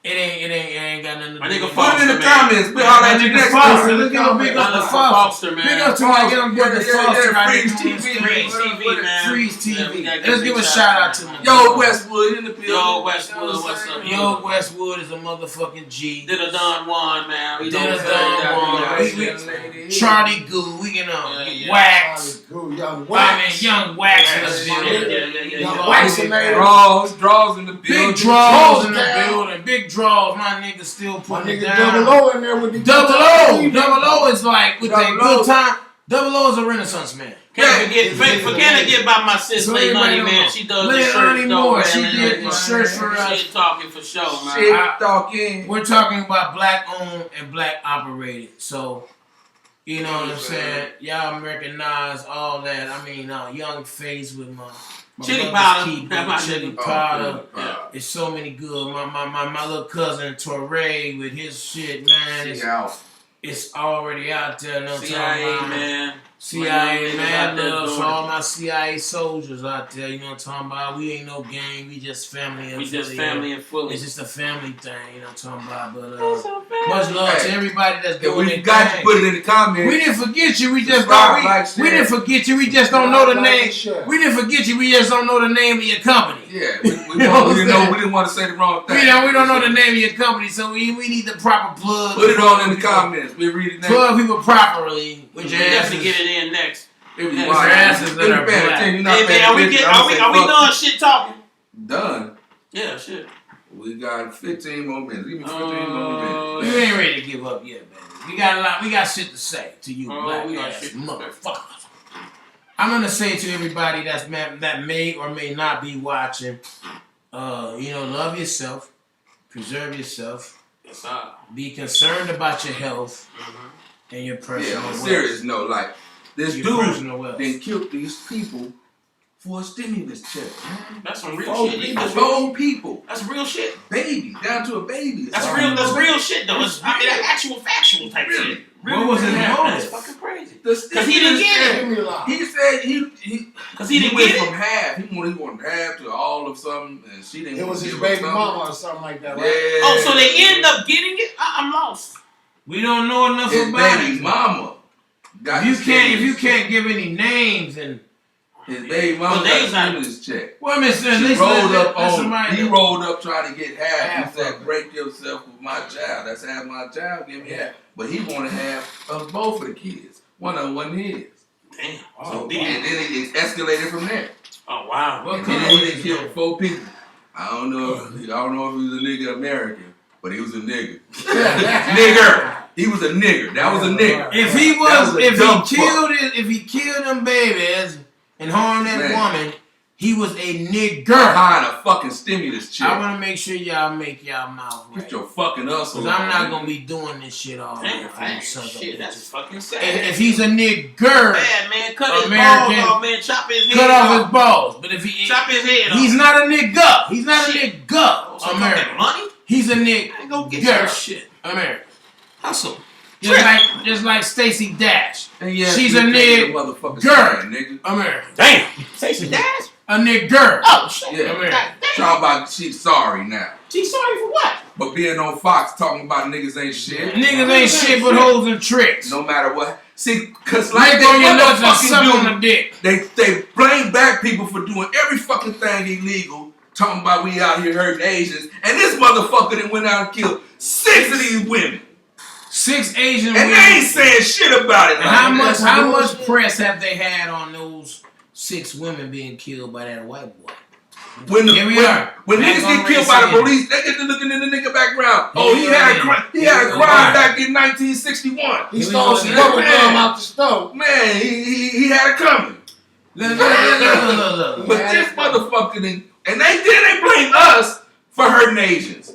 it ain't got nothing to do. My nigga with Put it in the man. comments. Put all that nigga next Foster. time. Let's give a big up to Foster, man. Big up to my young brother Foster. Freeze TV, Freeze TV, man. Freeze Yeah, we TV. gotta Let's give a shout out to him. Yo, Westwood in the building. Yo, Westwood, what's up? Yo, Westwood is a motherfucking G. Did a Don Juan, man. We Did know a what's Don up. Juan. Charlie Goo. We can wax. Young I wax. mean, young wax in the building. Young vaccinated. Draws in the building. Big draws in the building. Big draws. My nigga still My putting it nigga down. Double O in there with the Double O. Double O is like with that Double good O. time. Double O is a Renaissance man. Can't forget about my sis, So Lady Money, everybody man. know. She does Lady the shirts, Money though, Moore, man. she did the shirts for us. Shit talking for sure, man. Shit talking. We're talking about black owned and black operated. So, you know what I'm saying? Y'all recognize all that. I mean, Young Face with my Chili brother's powder. keeper, That's my chili nigga. powder. Yeah. It's so many good. My little cousin Torre with his shit, man. It's already out there. No CIA, man. CIA, man, Out there love doing for all it. my CIA soldiers out there. You know what I'm talking about? We ain't no gang. We just family. We just affiliated. family and fully. It's just a family thing. You know what I'm talking about? But much love to everybody that's Yeah, doing we it. got to put it in the comments. We didn't forget you. We just Subscribe, don't. like, We share. didn't forget you. We just don't know the Like, name. share. We didn't forget you. We just don't know the name of your company. Yeah, we You know what I'm saying? didn't want to say the wrong thing. We don't know the name of your company, so we need the proper plug. Put it on in the comments. We read it next. Plug people properly with your Definitely asses. get it in next. It was Yeah, mine. asses that are black. Hey, man, are we done shit talking? Done. Yeah, shit. We got 15 more minutes. Give me 15 more minutes. You ain't ready to give up yet, baby. We got a lot. We got shit to say to you, black we got ass shit to motherfuckers. I'm gonna say to everybody that may or may not be watching, love yourself, preserve yourself, Yes, sir. be concerned about your health and your personal Yeah, on a wealth. serious note, like, this Your dude personal wealth. then killed these people for a stimulus check. That's some real shit. That's Four people. That's real shit. Baby. Down to a baby. That's real shit though. That's actual factual type shit. What was his That's motive? fucking crazy. Because he didn't get it. Give me a lot. He said Cause he didn't went get from it. half. He wanted half to all of something, and she didn't. It was his give baby up something. mama or something like that, right? Yeah. Oh, so they end up getting it? I'm lost. We don't know enough His about baby it. mama. Got If you can't give any names and his baby mama Well, got names not- stimulus check. well, Mr. He Listen, rolled up trying to get half. Half He said, of it. break yourself with my child. That's half my child. Give me Yeah. half. But he wanted half of both of the kids. One of them wasn't his. Damn. Oh, So wow. deep. And then it escalated from there. Oh wow. What And color then was he his killed man? 4 people. I don't know if he was a nigga American, but he was a nigga. Nigger. He was a nigger. That was a nigger. If he That was a dumb fuck. if he killed them babies and harmed that Man. woman, he was a nigger. Behind a fucking stimulus check. I want to make sure y'all make y'all mouth right. Get your fucking hustle. Cause I'm not on, gonna be doing this shit all day Damn, for you sons of shit, that's bitches. fucking sad. If he's a nigger, Bad man, cut his American- balls off, man. Chop his head cut off his off. balls. But if he Chop his head off. he's not a nigga. He's not Shit. a nigga. So American. money? He's a nigga. Man, go get Girl. your shit. American. Hustle. Just like Stacey Dash. And yes, She's you a take nigga. the motherfucking Girl. stand, nigga. American. Damn. Say some dash? A nigger. Oh shit. Yeah. American. God damn. Talking about she's sorry now. She's sorry for what? But being on Fox talking about niggas ain't shit. Niggas ain't shit but hoes and tricks. No matter what. See, cause like Lick they on your nuts and suck on the motherfucking dick. do, they blame black people for doing every fucking thing illegal. Talking about we out here hurting Asians. And this motherfucker that went out and killed 6 of these women. 6 Asian And women. they ain't saying shit about it. And how Like, how much press have they had on those 6 women being killed by that white boy? When Here we are. When Back niggas on get killed by the racism. police, they get to looking in the nigga background. Oh, he Here had we a are. crime. He Here had a we crime are. back in 1961. He Here we stole go some again. bubble Man. gum out the stove. Man, he had it coming. Look. But this motherfucker, and they blame us for hurting Asians.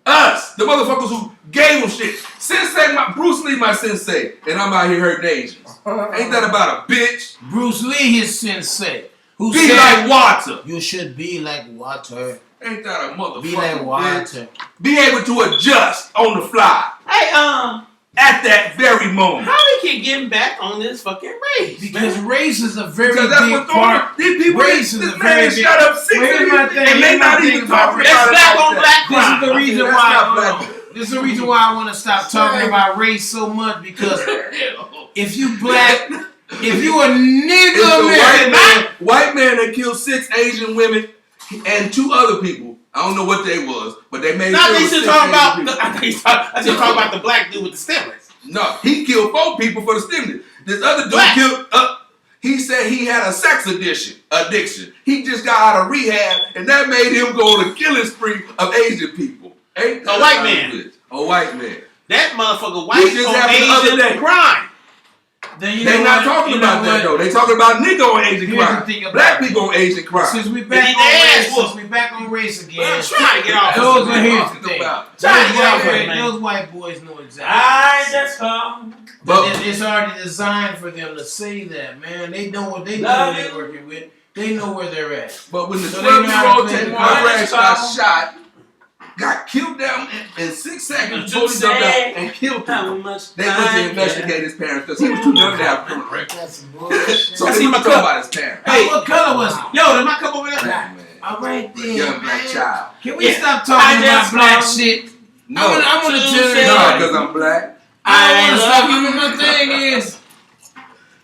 Us, the motherfuckers who gave them shit. Sensei, Bruce Lee, my sensei, and I'm out here hurting Asians. Ain't that about a bitch? Bruce Lee, his sensei, who Be said, like water. you should be like water. Ain't that a motherfucker? Be like bitch? water. Be able to adjust on the fly. Hey, at that very moment. How they keep getting back on this fucking race? Because race is a very Because that's big what's part. These people, Race is this a man very has big. shut up 6 Here's my thing. and they Here's my not thing even about talking race. about That's it black on like black that. This is crime. the reason That's why. not black. This is the reason why I want to stop talking about race so much because if you black, if you a nigga It's American, a white man that killed 6 Asian women and 2 other people. I don't know what they was, but they made Now sure they it was should 6 talk Asian about. people. I should talk about the black dude with the stimulus. No, he killed 4 people for the stimulus. This other dude Black. killed. He said he had a sex addiction. He just got out of rehab, and that made him go on a killing spree of Asian people. Ain't that A white how it man. is? A white man. That motherfucker white just on happened the other Asian day. crime. then you They know not what? talking You know about that what? though. They talking about nigga on Asian Here's the crime. thing about Black it. people on Asian crime. Since we They back need on their ass race, whooped. since we back on race again. I'm trying to get off. Those what are we're here's the talking thing. about. Trying to get off Those it, man. those white boys know exactly. I just come. But It's already designed for them to say that, man. They know what they know Love what you. they're working with. They know where they're at. But when the So they know how to 12-year-old play Teddy the Conrad got game. shot, got killed down in 6 seconds, You police jumped say out and killed How him. much They went to time, investigate his parents because he was too young to have a criminal record. That's some bullshit. So I they see were my talking cup. about his parents. Hey. What color was it? Yo, did my cup over there? Black man. All right then, Young black man. child. Can we Yeah. stop I talking about just black love- shit? No, I'm gonna tell you. no, because I'm black. I don't want to stop. love My thing is,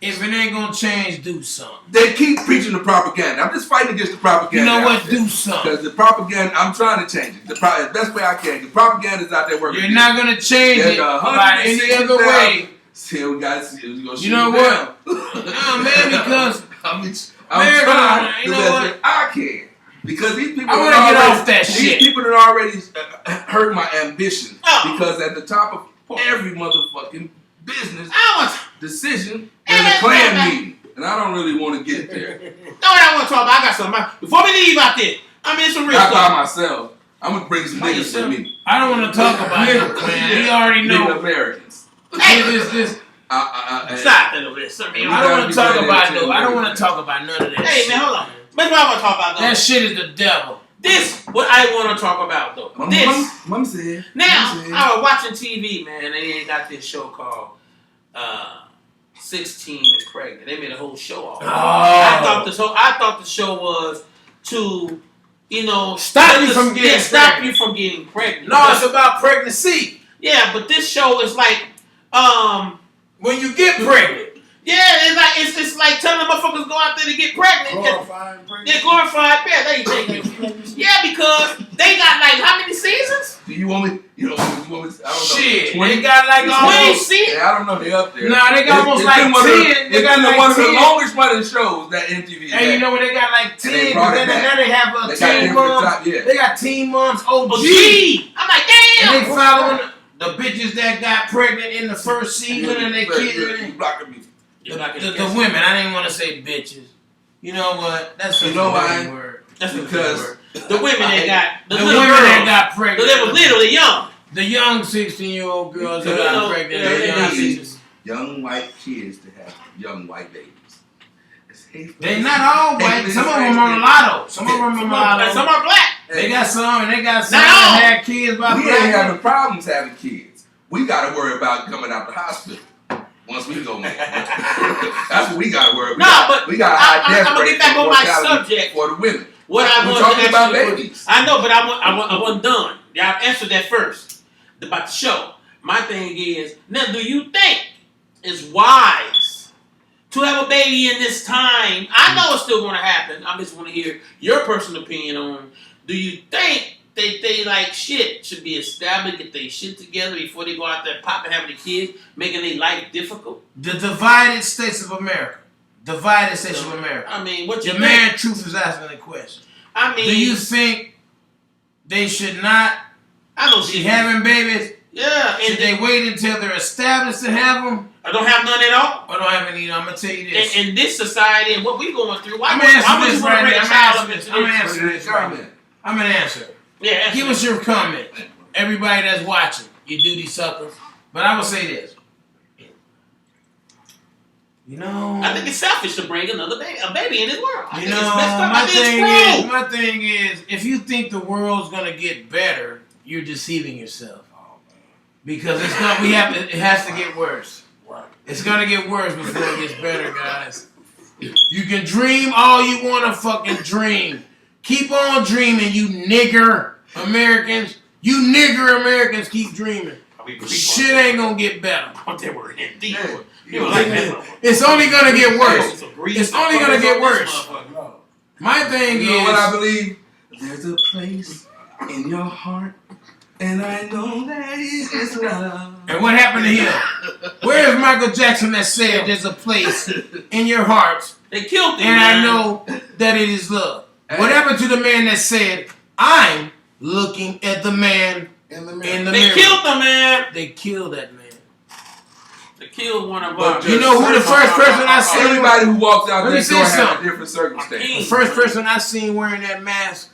if it ain't gonna change, do something. They keep preaching the propaganda. I'm just fighting against the propaganda. You know what? Do something. Because the propaganda, I'm trying to change it. The best way I can. The propaganda's out there working. You're not gonna change There's it by any other way. Still, we got to see. We're gonna shoot You know it down. No, man, because I'm America, trying you the know best what? way I can. Because these people I wanna done get already- off that these shit. people that already hurt my ambition. Oh. Because at the top of every motherfucking business I want. decision, there's a Klan meeting. And I don't really want to get there. Know what I want to talk about? I got something. Before we leave out there, I mean some real Not by stuff. myself. I'm going to bring some By niggas yourself? with me. I don't want to talk about it, man. We already Nigga know Americans. this. Stop that over there. Something. I don't want to talk about no. no. I don't want to talk about none of that. Hey shit. man, hold on. That's what I want to talk about though. That shit is the devil. This what I want to talk about though. Mom said. Now Mom said. I was watching TV, man, and they ain't got this show called 16 and Pregnant. They made a whole show off. Oh. I thought the show was to, Stop you from getting stop pregnant. you from getting pregnant. No, it's about pregnancy. Yeah, but this show is like, When you get pregnant. yeah, it's like telling motherfuckers go out there to get pregnant. Glorifying They're glorified pet. There you take it. Yeah, because they got like how many seasons? Do you want me? You want me? I don't know. Shit, 20? they got like 20 almost. seasons? Yeah, I don't know. They up there. Nah, they got almost like been one of 10. They It's got been like one of the 10. longest running shows that MTV. Hey, you know what? They got like 10. they But brought then it back. now they have a They got Teen different Moms. type, yeah. They got Teen Moms OG. Oh, gee. I'm like, And damn. they following the bitches that got pregnant in the first season and they kids. You blocking me. The women. I didn't want to say bitches. You know what? That's You a know great why? word. That's a Because good word. The women that got The the women little that girls. got pregnant. They were literally young. The young 16-year-old girls that You got know, pregnant. yeah, the they young got 16. Young white kids to have young white babies. It's hateful. They not all white. Hey, Some of them are mulatto. Some of them are mulatto. Some are black. They got some and they got some Not all. that had kids by We ain't black. having problems having kids. We got to worry about coming out the hospital once we go man. That's what we got to worry about. we got a high death I'm gonna rate get back for on my mortality subject. for the women. What I We're want talking to about ask you, babies. I know, but I wasn't done. Y'all answered that first about the show. My thing is, now, do you think it's wise to have a baby in this time? I know it's still going to happen. I just want to hear your personal opinion on. Do you think they like shit should be established, get their shit together before they go out there popping having the kids, making their life difficult? The divided states of America. Divided states of America. I mean, what you Your think? man Truth is asking the question. I mean, Do you think they should not I don't be see having babies? Yeah, Should they wait until they're established to have them? I don't have none at all. Or don't have any? I'm gonna tell you this. In this society and what we going through, why I'm would answering you this want to right bring now. a I'm child up answering into this. I'm this? answering this right now. I'm gonna answer. Yeah, Give us your comment. Everybody that's watching, you duty suckers. But I will say this. You know, I think it's selfish to bring another a baby in this world. I you think know, it's messed up. I think it's cruel. my thing is, if you think the world's gonna get better, you're deceiving yourself. Because it's gonna, it has to get worse. It's gonna get worse before it gets better, guys. You can dream all you wanna fucking dream. Keep on dreaming, you nigger Americans. You nigger Americans keep dreaming. Shit ain't gonna get better. It's only gonna get worse. It's only gonna get worse. My thing is, you know what I believe? There's a place in your heart, and I know that it is love. And what happened to him? Where is Michael Jackson that said there's a place in your heart? They killed him. And man. I know that it is love. What happened to the man that said, I'm looking at the man in the mirror? They killed the man. They killed that man. They killed one of our. You know who the first person I seen? Everybody who walked out this door had a something. different circumstance. The first person I seen wearing that mask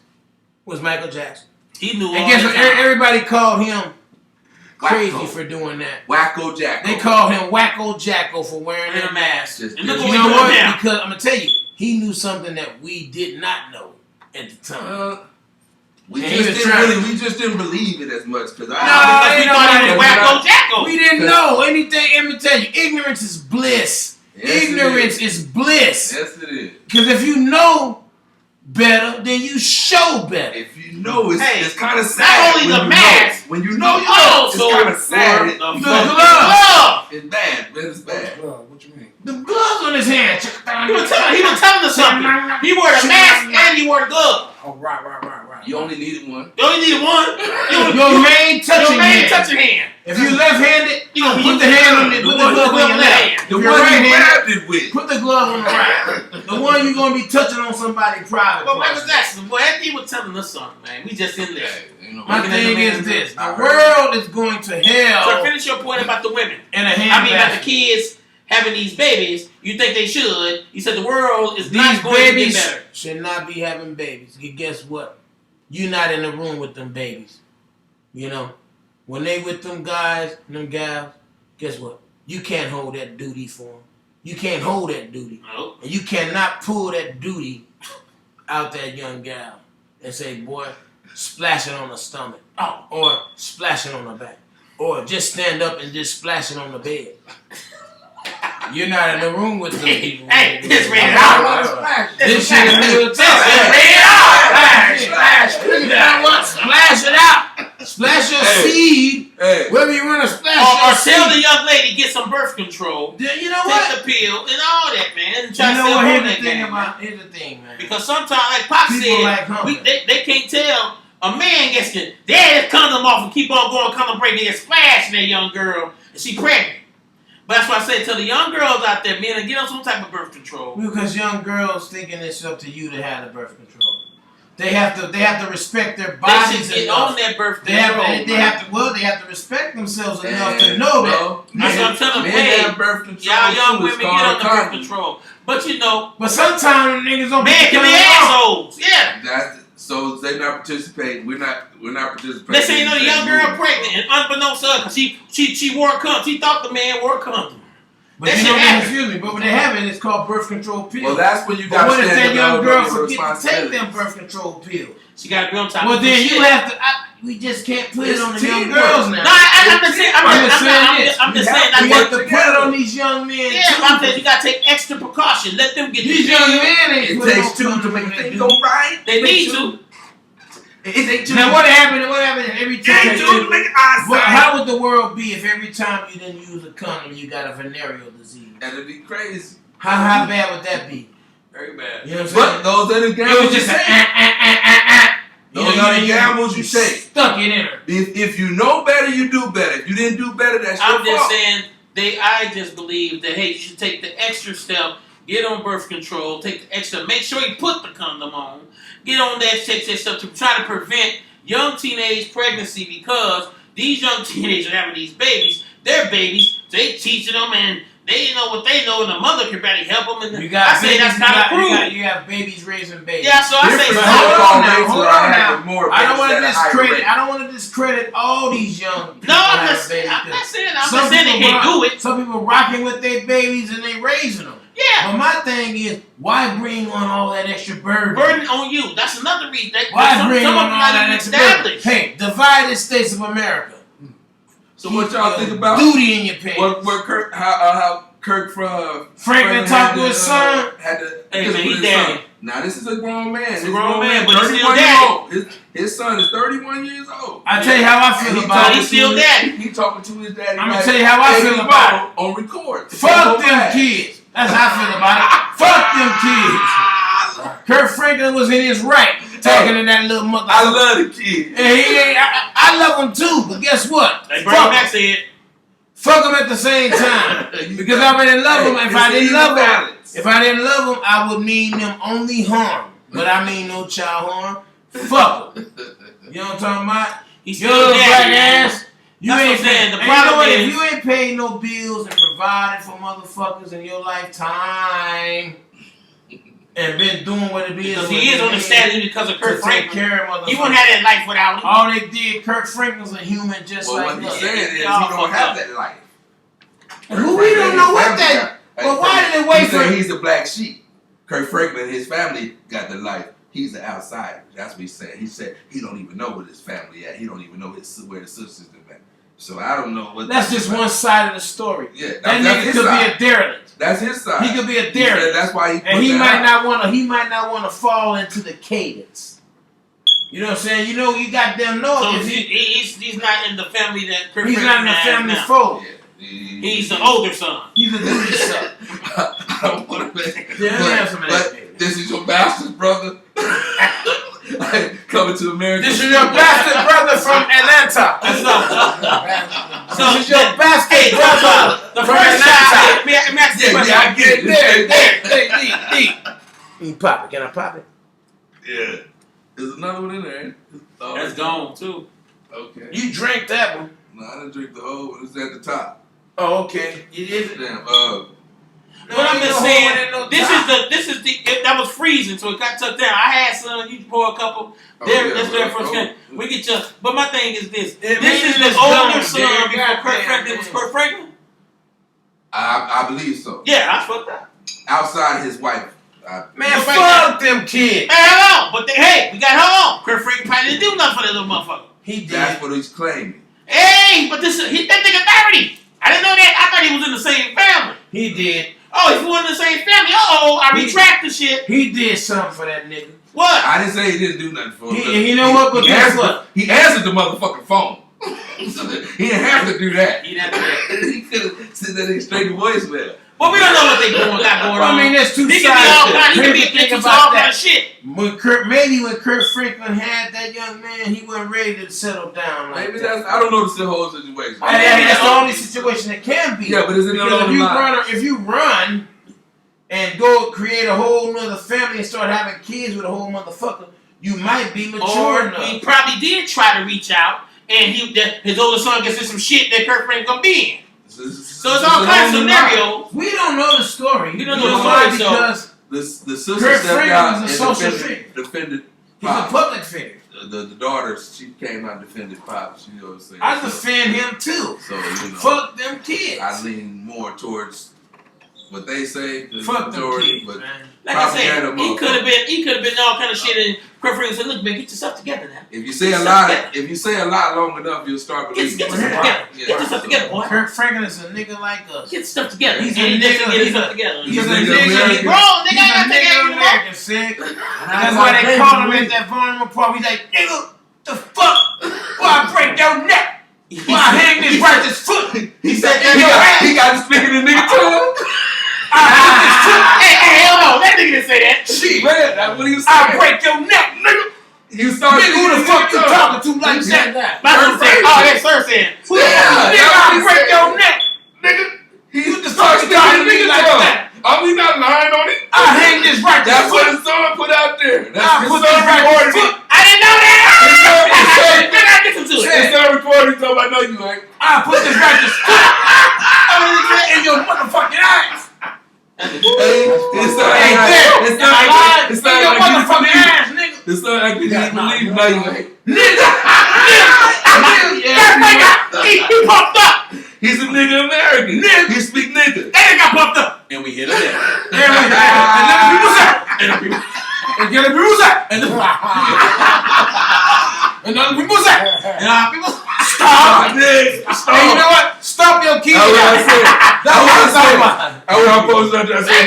was Michael Jackson. He knew. And guess what? Everybody called him crazy Wacko. for doing that. Wacko Jacko. They called him Wacko Jacko for wearing that mask. And You look what know we what? doing now. Because I'm gonna tell you, he knew something that we did not know at the time. We And just didn't believe it as much because We thought he was Wacko Jacko. We didn't know anything. Let me tell you, ignorance is bliss. Yes, Ignorance is bliss. Yes, it is. Because if you know better, then you show better. If you know, it's kind of sad. Not only the mask. When you know, also it's kind of sad. the glove. It's bad, man. It's bad. What you mean? The gloves on his hand. He was telling us something. He wore the mask and he wore the glove. Oh, right. You only needed one. You only needed one. Your main touching hand. If If you left-handed, you gonna put the hand on it. Put the glove on your left. The If one you're you right-handed, grabbed it with. put the glove on the right. The one you gonna be touching on somebody private. But Michael Jackson, boy, he was telling us something, man. We just in there. My thing is this: the world is going to hell. So finish your point about the women. In a hand. I mean, about the kids having these babies. You think they should? You said the world is not These going to get babies better. should not be having babies. Guess what? You're not in the room with them babies. You know, when they with them guys and them gals, guess what? You can't hold that duty for them. You can't hold that duty. Nope. And you cannot pull that duty out that young gal and say, boy, splash it on the stomach. Oh, or splash it on the back. Or just stand up and just splash it on the bed. You're not in the room with them people. Hey, this ran it I out. want to splash. This shit is real tough. Splash. You know what? Splash it out. Splash your seed. Hey. Whether you want to splash Or your tell the seed. young lady get some birth control. You know what? Take the pill and all that, man. And You try know to what? sell Here's on the that thing game, about. man. Here's the thing, man. Because sometimes, like Pop People said, like hunger. they can't tell. A man gets to dad condom off and keep on going condom break. They get splashing that young girl and she pregnant. But that's why I say tell the young girls out there, man, to get on some type of birth control. Because young girls thinking it's up to you to have the birth control. They have to respect their They bodies should get enough. on that birth They control. have to respect themselves enough to know that. That's what I'm telling them. Men Hey, have birth control. y'all young too. It's women get on the called birth condom. control. But you know, But sometimes niggas don't man can be assholes. Yeah. So they not participating. We're not participating. They say you know the young girl pregnant and unbeknownst to her, she wore a condom. She thought the man wore a condom. But That you shit know, happen. excuse me, but when they have it, it's called birth control pills. Well, that's when you But got what to if stand that young up girl on your forget to take responsibility. them birth control pills? She got to be on top Well, of then the you shit. have to. We just can't put it It's on the young teamwork. girls now. No, I'm just saying. I'm just saying. We You have work to put it on these young men Yeah, too. but I'm saying you gotta take extra precaution. Let them get These the young pill. men ain't It putting takes no two to condom make on that things dude. go right. They need to. It takes two. Now what happened? What happened every It time? takes two to make it eyesight. Well, how would the world be if every time you didn't use a condom you got a venereal disease? That'd be crazy. How bad would that be? Very bad. You know what I'm But saying? those are the It was gambles you just a take. Those are the gambles you take. Stuck it in her. If you know better, you do better. If you didn't do better, that's your I'm just fault. saying. I just believe that hey, you should take the extra step. Get on birth control. Take the extra. Make sure you put the condom on. Get on that stuff to try to prevent young teenage pregnancy because these young teenagers are having these babies. They're babies. So they teaching them and they know what they know, and the mother can barely help them. And I say that's kind of cruel. You have babies raising babies. Yeah, so I say Different hold rates on where now. I have more I don't babies want to at a higher discredit. rate. I don't want to discredit all these young people. No, I'm having not babies. saying. I'm Some just saying they people can't do it. Some people rocking with their babies and they raising them. Yeah. But my thing is, why bring on all that extra burden? Burden on you. That's another reason. Why Some bring of on them all not that even extra burden? established. Hey, divided states of America. So what y'all think about duty in your pants? What Kirk, how Kirk Franklin talked to his son? Had to, Hey man, he daddy. now this is a grown man. He's a grown man, but he's still 31 years daddy. old. His son is 31 years old. I tell you how I feel about it. He's still daddy. He talking to his daddy. I'm gonna tell you how I feel about it. On record. Fuck them kids. That's how I feel about it. Fuck them kids. Kirk Franklin was in his right talking to that little mother. I love the kid. And I love him too, but guess what? Like Bernie Mac said. Fuck him at the same time. Because I really love him. If I didn't love him, I would mean them only harm. But I mean no child harm. Fuck him. You know what I'm talking about? He's Your still little black daddy. ass. You That's ain't what I'm saying. The and you know problem what? is- If you ain't paid no bills and provided for motherfuckers in your lifetime and been doing what it is, Because he is on the status because of Kirk to take Franklin. care of motherfuckers. He wouldn't have that life without him. All they did, Kirk Franklin's a human just Well, like what us. he's saying is he Y'all don't fucked have up. that life. Who we don't know what that. But why did they wait for? He's the black sheep. Kirk Franklin, his family got the life. He's the outsider. That's what he's saying. He said he don't even know where his family at. He don't even know where the sisters are at. So I don't know what. That's just one side of the story. Yeah, That nigga his could side. be a derelict. That's his side. He could be a He said derelict. that's why he. And he might not want to. He might not want to fall into the cadence. You know what I'm saying? You know, you goddamn know. So if he's not in the family that Kirk he's Franklin not in the has family now. fold. He's the older son. He's a duty son. I don't want to make. Yeah, let me have some of that. But this is your bastard brother. Coming to America. This is your bastard brother from Atlanta. So This is your bastard brother the from first Atlanta. child. Let me ask you a question. I get it. You pop it. Can I pop it? Yeah. There's another one in there. That's gone too. Okay. You drank that one. No, I didn't drink the whole one. It's at the top. Oh, okay. You did. Damn. But I'm just saying, this is the that was freezing, so it got tucked down. I had some. You pour a couple. That's their first game. We get you. But my thing is this: this is the older son before Kirk Franklin was Kirk Franklin. I believe so. Yeah, I fucked up. Outside his wife. Man, fuck them kids. Hey, hold on. But we got hold on. Kirk Franklin probably didn't do nothing for that little motherfucker. He did. That's what he's claiming. Hey, but that nigga 30. I didn't know that. I thought he was in the same family. He did. Oh, if he wasn't in the same family, I retract the shit. He did something for that nigga. What? I didn't say he didn't do nothing for him. You know what? But guess what? He answered the motherfucking phone. He didn't have to do that. He didn't have to do that. He could have sent that nigga straight to voicemail. Well, we don't know what they got going on. I mean, there's two He sides. can be into all kind of shit. When Kirk Franklin had that young man, he wasn't ready to settle down like Maybe that. that's, I don't know the whole situation. I mean, that's the only situation that can be. Yeah, but it's in the Because line. if you run and go create a whole nother family and start having kids with a whole motherfucker, you might be mature enough. He probably did try to reach out, and his older son gets in some shit that Kirk Franklin gonna be in. So it's all kinds of scenarios. We don't know the story. We don't know the story, so because the sister Kirk stepped Franklin out is a and social figure. defended he's a Pop. public figure. The daughter, she came out and defended Pop. She always said, I defend him too. So, you know, Fuck them kids. I lean more towards what they say, the Fuck them majority, kids, but man. like I said, propaganda he could have been all kind of shit, and Kirk Franklin said, "Look, man, get yourself together now. if you say a lot long enough, you'll start believing. Get yourself together. Yeah. Get yourself together, boy. Kirk Franklin is a nigga like us. Get stuff together. He's He's a nigga. get himself together. He's a nigga nigga. American. He's Grown, nigga, I gotta take nigga care of American, sick. That's why they call him at that vulnerable part. He's like, nigga, the fuck? Why I break your neck? Why I hang this right this foot? He said he got to speak in the nigga tongue. Hey, hell no, that nigga didn't say that. Shit, man, that's what he was I saying. break your neck, nigga. You started Nigga, who the fuck you talking to like that? That's what I'm saying. Oh, that's Sir saying. Who the fuck? Nigga, I break your neck, nigga. He just started talking to speaking me nigga like tongue. that. Are we not lying on it? I hang this right That's this what foot. his son put out there. I That's his put son this right recorded this it. foot. I didn't know that. His Then I listen to it. son recorded it, so I know you ain't. I put this right this foot. In your motherfucking eyes. His son Hey, his son in his your son motherfucking eyes, nigga. his son actually didn't believe it. Now you ain't. Nigga. He pumped up. He's a nigga American. He speak nigga. That nigga got pumped up. And we hit him there. And then the people say, and then the people say, and then the people say, Stop. Nigga, stop. Hey, you know what? Stop your kid. That's what I said. That's what I'm talking about. That's what I'm supposed to say.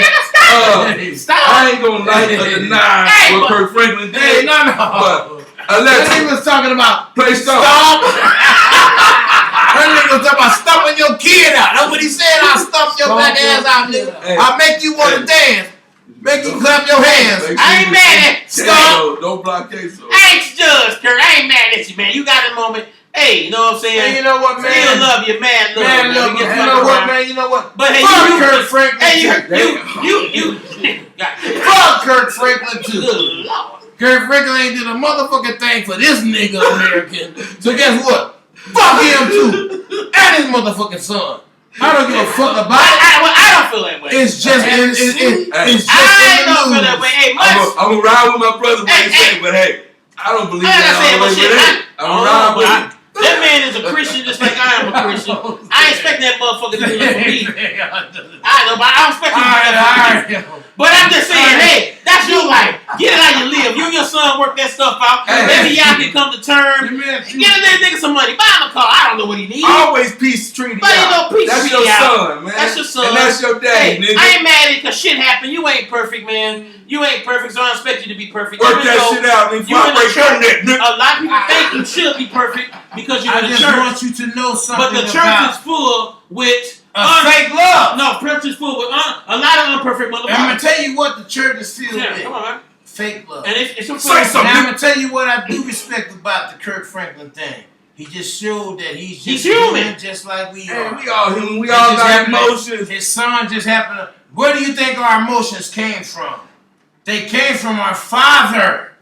Stop. I ain't gonna like or deny what Kirk Franklin did. Hey, no. But That Alexa, nigga was talking about play stop. That nigga was talking about stumping your kid out. That's what he said. I'll stump your black ass out, nigga. Hey. I'll make you want to dance. Make you clap your hands. I ain't mad at you. Stop. Don't block queso. Thanks, Judge Kirk. I ain't mad at you, man. You got a moment. Hey, you know what I'm saying? Hey, you know what, man? Still love you, man. Love, Man, look, We get you know fucked what, around. man? You know what? But hey, fuck you- Kirk Franklin. Hey, too. you. Fuck Kirk Franklin too. Good Lord. Kirk Franklin ain't did a motherfucking thing for this nigga American. So guess what? Fuck him too. And his motherfucking son. I don't give a fuck about it. I don't feel that way. It's just it's just I don't feel that way. Hey, much. I'm gonna ride with my brother, but hey, I don't believe that all the way with it. I'm gonna ride with him. That man is a Christian just like I am a Christian. I expect that motherfucker to do it for me. I know, but I don't expect him to do that for me. But I'm just saying, hey, that's your life. Get it how you live. You and your son work that stuff out. Maybe y'all can come to terms. Get a little nigga some money. Buy him a car. I don't know what he needs. Always peace treaty. But you know, peace that's treaty your out. son, man. That's your son. And that's your daddy, hey, nigga. I ain't mad at it because shit happened. You ain't perfect, man. You ain't perfect, so I don't expect you to be perfect. Work that shit out. You in the church. A lot of people think you should be perfect because you're in the church. I just want you to know something. But the church is full with fake love. No, church is full with a lot of imperfect motherfuckers. I'm gonna tell you what the church is filled Yeah, with. come on, man. Fake love. And it's some Say something. Now I'm gonna tell you what I do respect about the Kirk Franklin thing. He just showed that he's human, just like we Hey, are. we all human. We all got emotions. His son just happened to. Where do you think our emotions came from? They came from our father,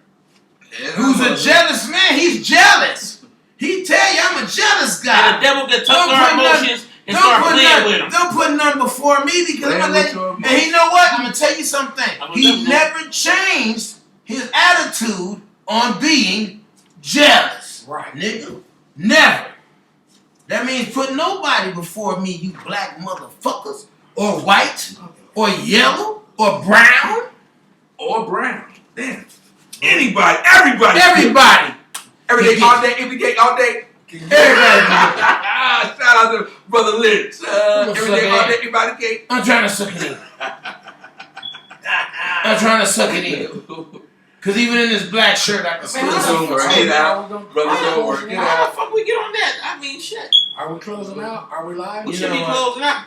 who's a jealous man. He's jealous. He tell you, I'm a jealous guy. And the devil can touch our emotions and start playing with them. Don't put none before me because I'm gonna let you. And you know what? I'm gonna tell you something. He never changed his attitude on being jealous. Right. Nigga. Never. That means put nobody before me, you black motherfuckers, or white, or yellow, or brown. Or brown. Damn. Anybody. Everybody. Everybody. Every day, all day, every day, all day. Everybody. Shout out to Brother Lynch. Every day, all day, everybody gay. I'm trying to suck it in. I'm trying to suck it in. Cause even in this black shirt, I can still Brothers see don't work it out. Brothers don't work it How out. the fuck we get on that? I mean, shit. Are we closing out? Are we live? We You should know be what? closing out.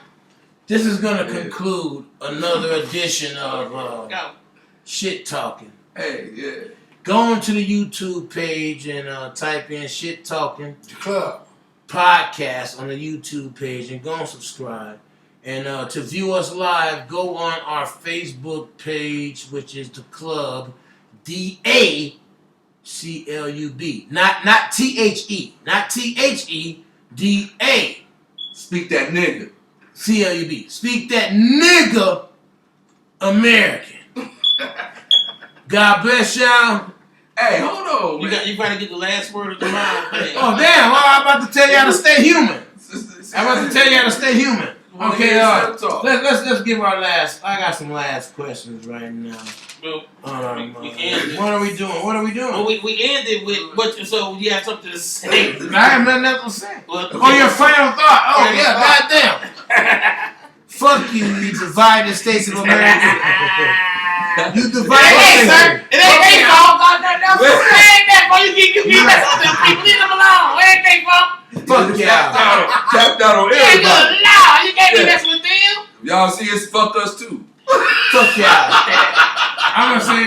This is gonna conclude another edition of Go. Shit Talking. Hey, yeah. Go into the YouTube page and type in Shit Talking Club. Podcast on the YouTube page and go and subscribe. And to view us live, go on our Facebook page, which is the club, DACLUB. Not THE. Not THE. DA. Speak that nigga. CLUB. Speak that nigga American. God bless y'all. Hey, hold on, You man. gotta get the last word of the mind. Oh damn! Well, I'm about to tell you how to stay human. I'm about to tell you how to stay human. Okay, let's give our last. I got some last questions right now. Well, we What are we doing? What are we doing? Well, we ended with what? So you have something to say? I have nothing else to say. Well, Oh, your final thought. Oh yeah, goddamn. Fuck you, you divided states of America. You divided Hey, states. sir, it ain't their fault. It ain't that fault. You keep messing with them people. Leave them alone. It ain't their fault. Fuck y'all. Tapped out on Hey, everybody. good Lord, you can't be messing with them. Y'all see it's fuck us too. Fuck y'all. I'm gonna say,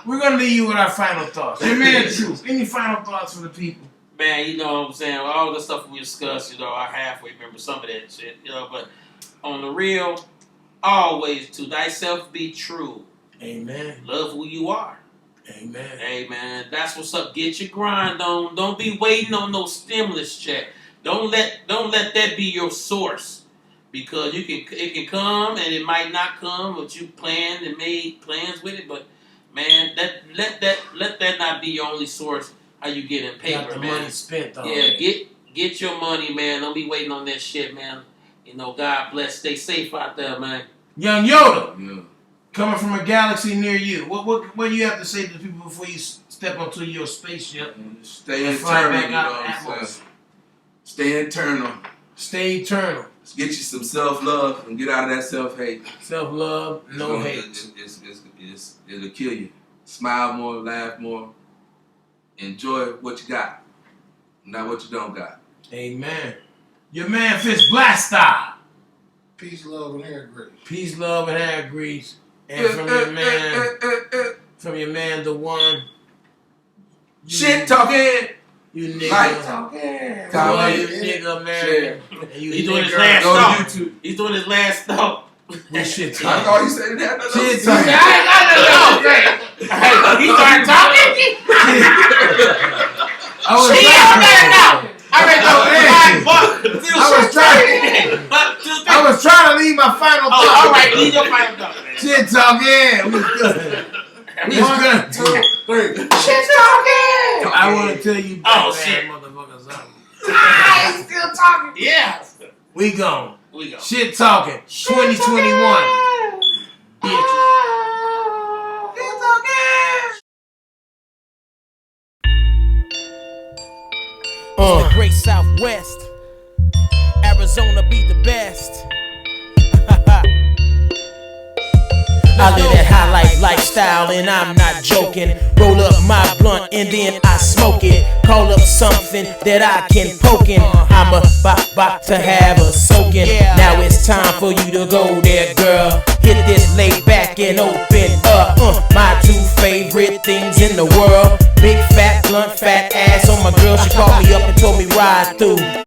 we're gonna leave you with our final thoughts. Your man, truth. Any final thoughts for the people? Man, you know what I'm saying? All the stuff we discussed, you know, I halfway remember some of that shit, you know, but on the real, always to thyself be true. Amen. Love who you are. Amen. Hey, man, that's what's up. Get your grind on. Don't be waiting on no stimulus check. Don't let that be your source. Because it can come and it might not come, but you planned and made plans with it. But man, let that not be your only source. How you get in paper, Got the man? money spent on Yeah, it. get your money, man. Don't be waiting on that shit, man. You know, God bless. Stay safe out there, man. Young Yoda, Yeah. coming from a galaxy near you. What do you have to say to people before you step onto your spaceship? Stay and fly determined, back you out know of what I'm Atmos? saying? Stay internal. Stay eternal. Get you some self-love and get out of that self-hate. Self-love, no hate. It'll kill you. Smile more, laugh more. Enjoy what you got, not what you don't got. Amen. Your man Fitz Blaster. Peace, love, and hair grease. Peace, love, and hair grease. And from your man, the one. Shit talking. You nigga. Light talking. Call you nigga American. He's doing his last Go to stomp. YouTube. He's doing his last stomp. With shit I talking. thought you said that. Shit He started talking. I was trying to leave my final thought. All right, leave your final thought. Shit talking. We good. We good. 2, 3. Shit talking. I want to tell you, Oh, bad shit. motherfuckers, something. He's still talking. Yeah. We gone. We go. Shit talking. 2021. Bitch. The great Southwest, Arizona be the best. I live that high life lifestyle and I'm not joking. Roll up my blunt and then I smoke it. Call up something that I can poke in. I'm about to have a soaking. Now it's time for you to go there, girl. Hit this laid back and open up. My 2 favorite things in the world. Big fat blunt, fat ass on my girl. She called me up and told me ride through.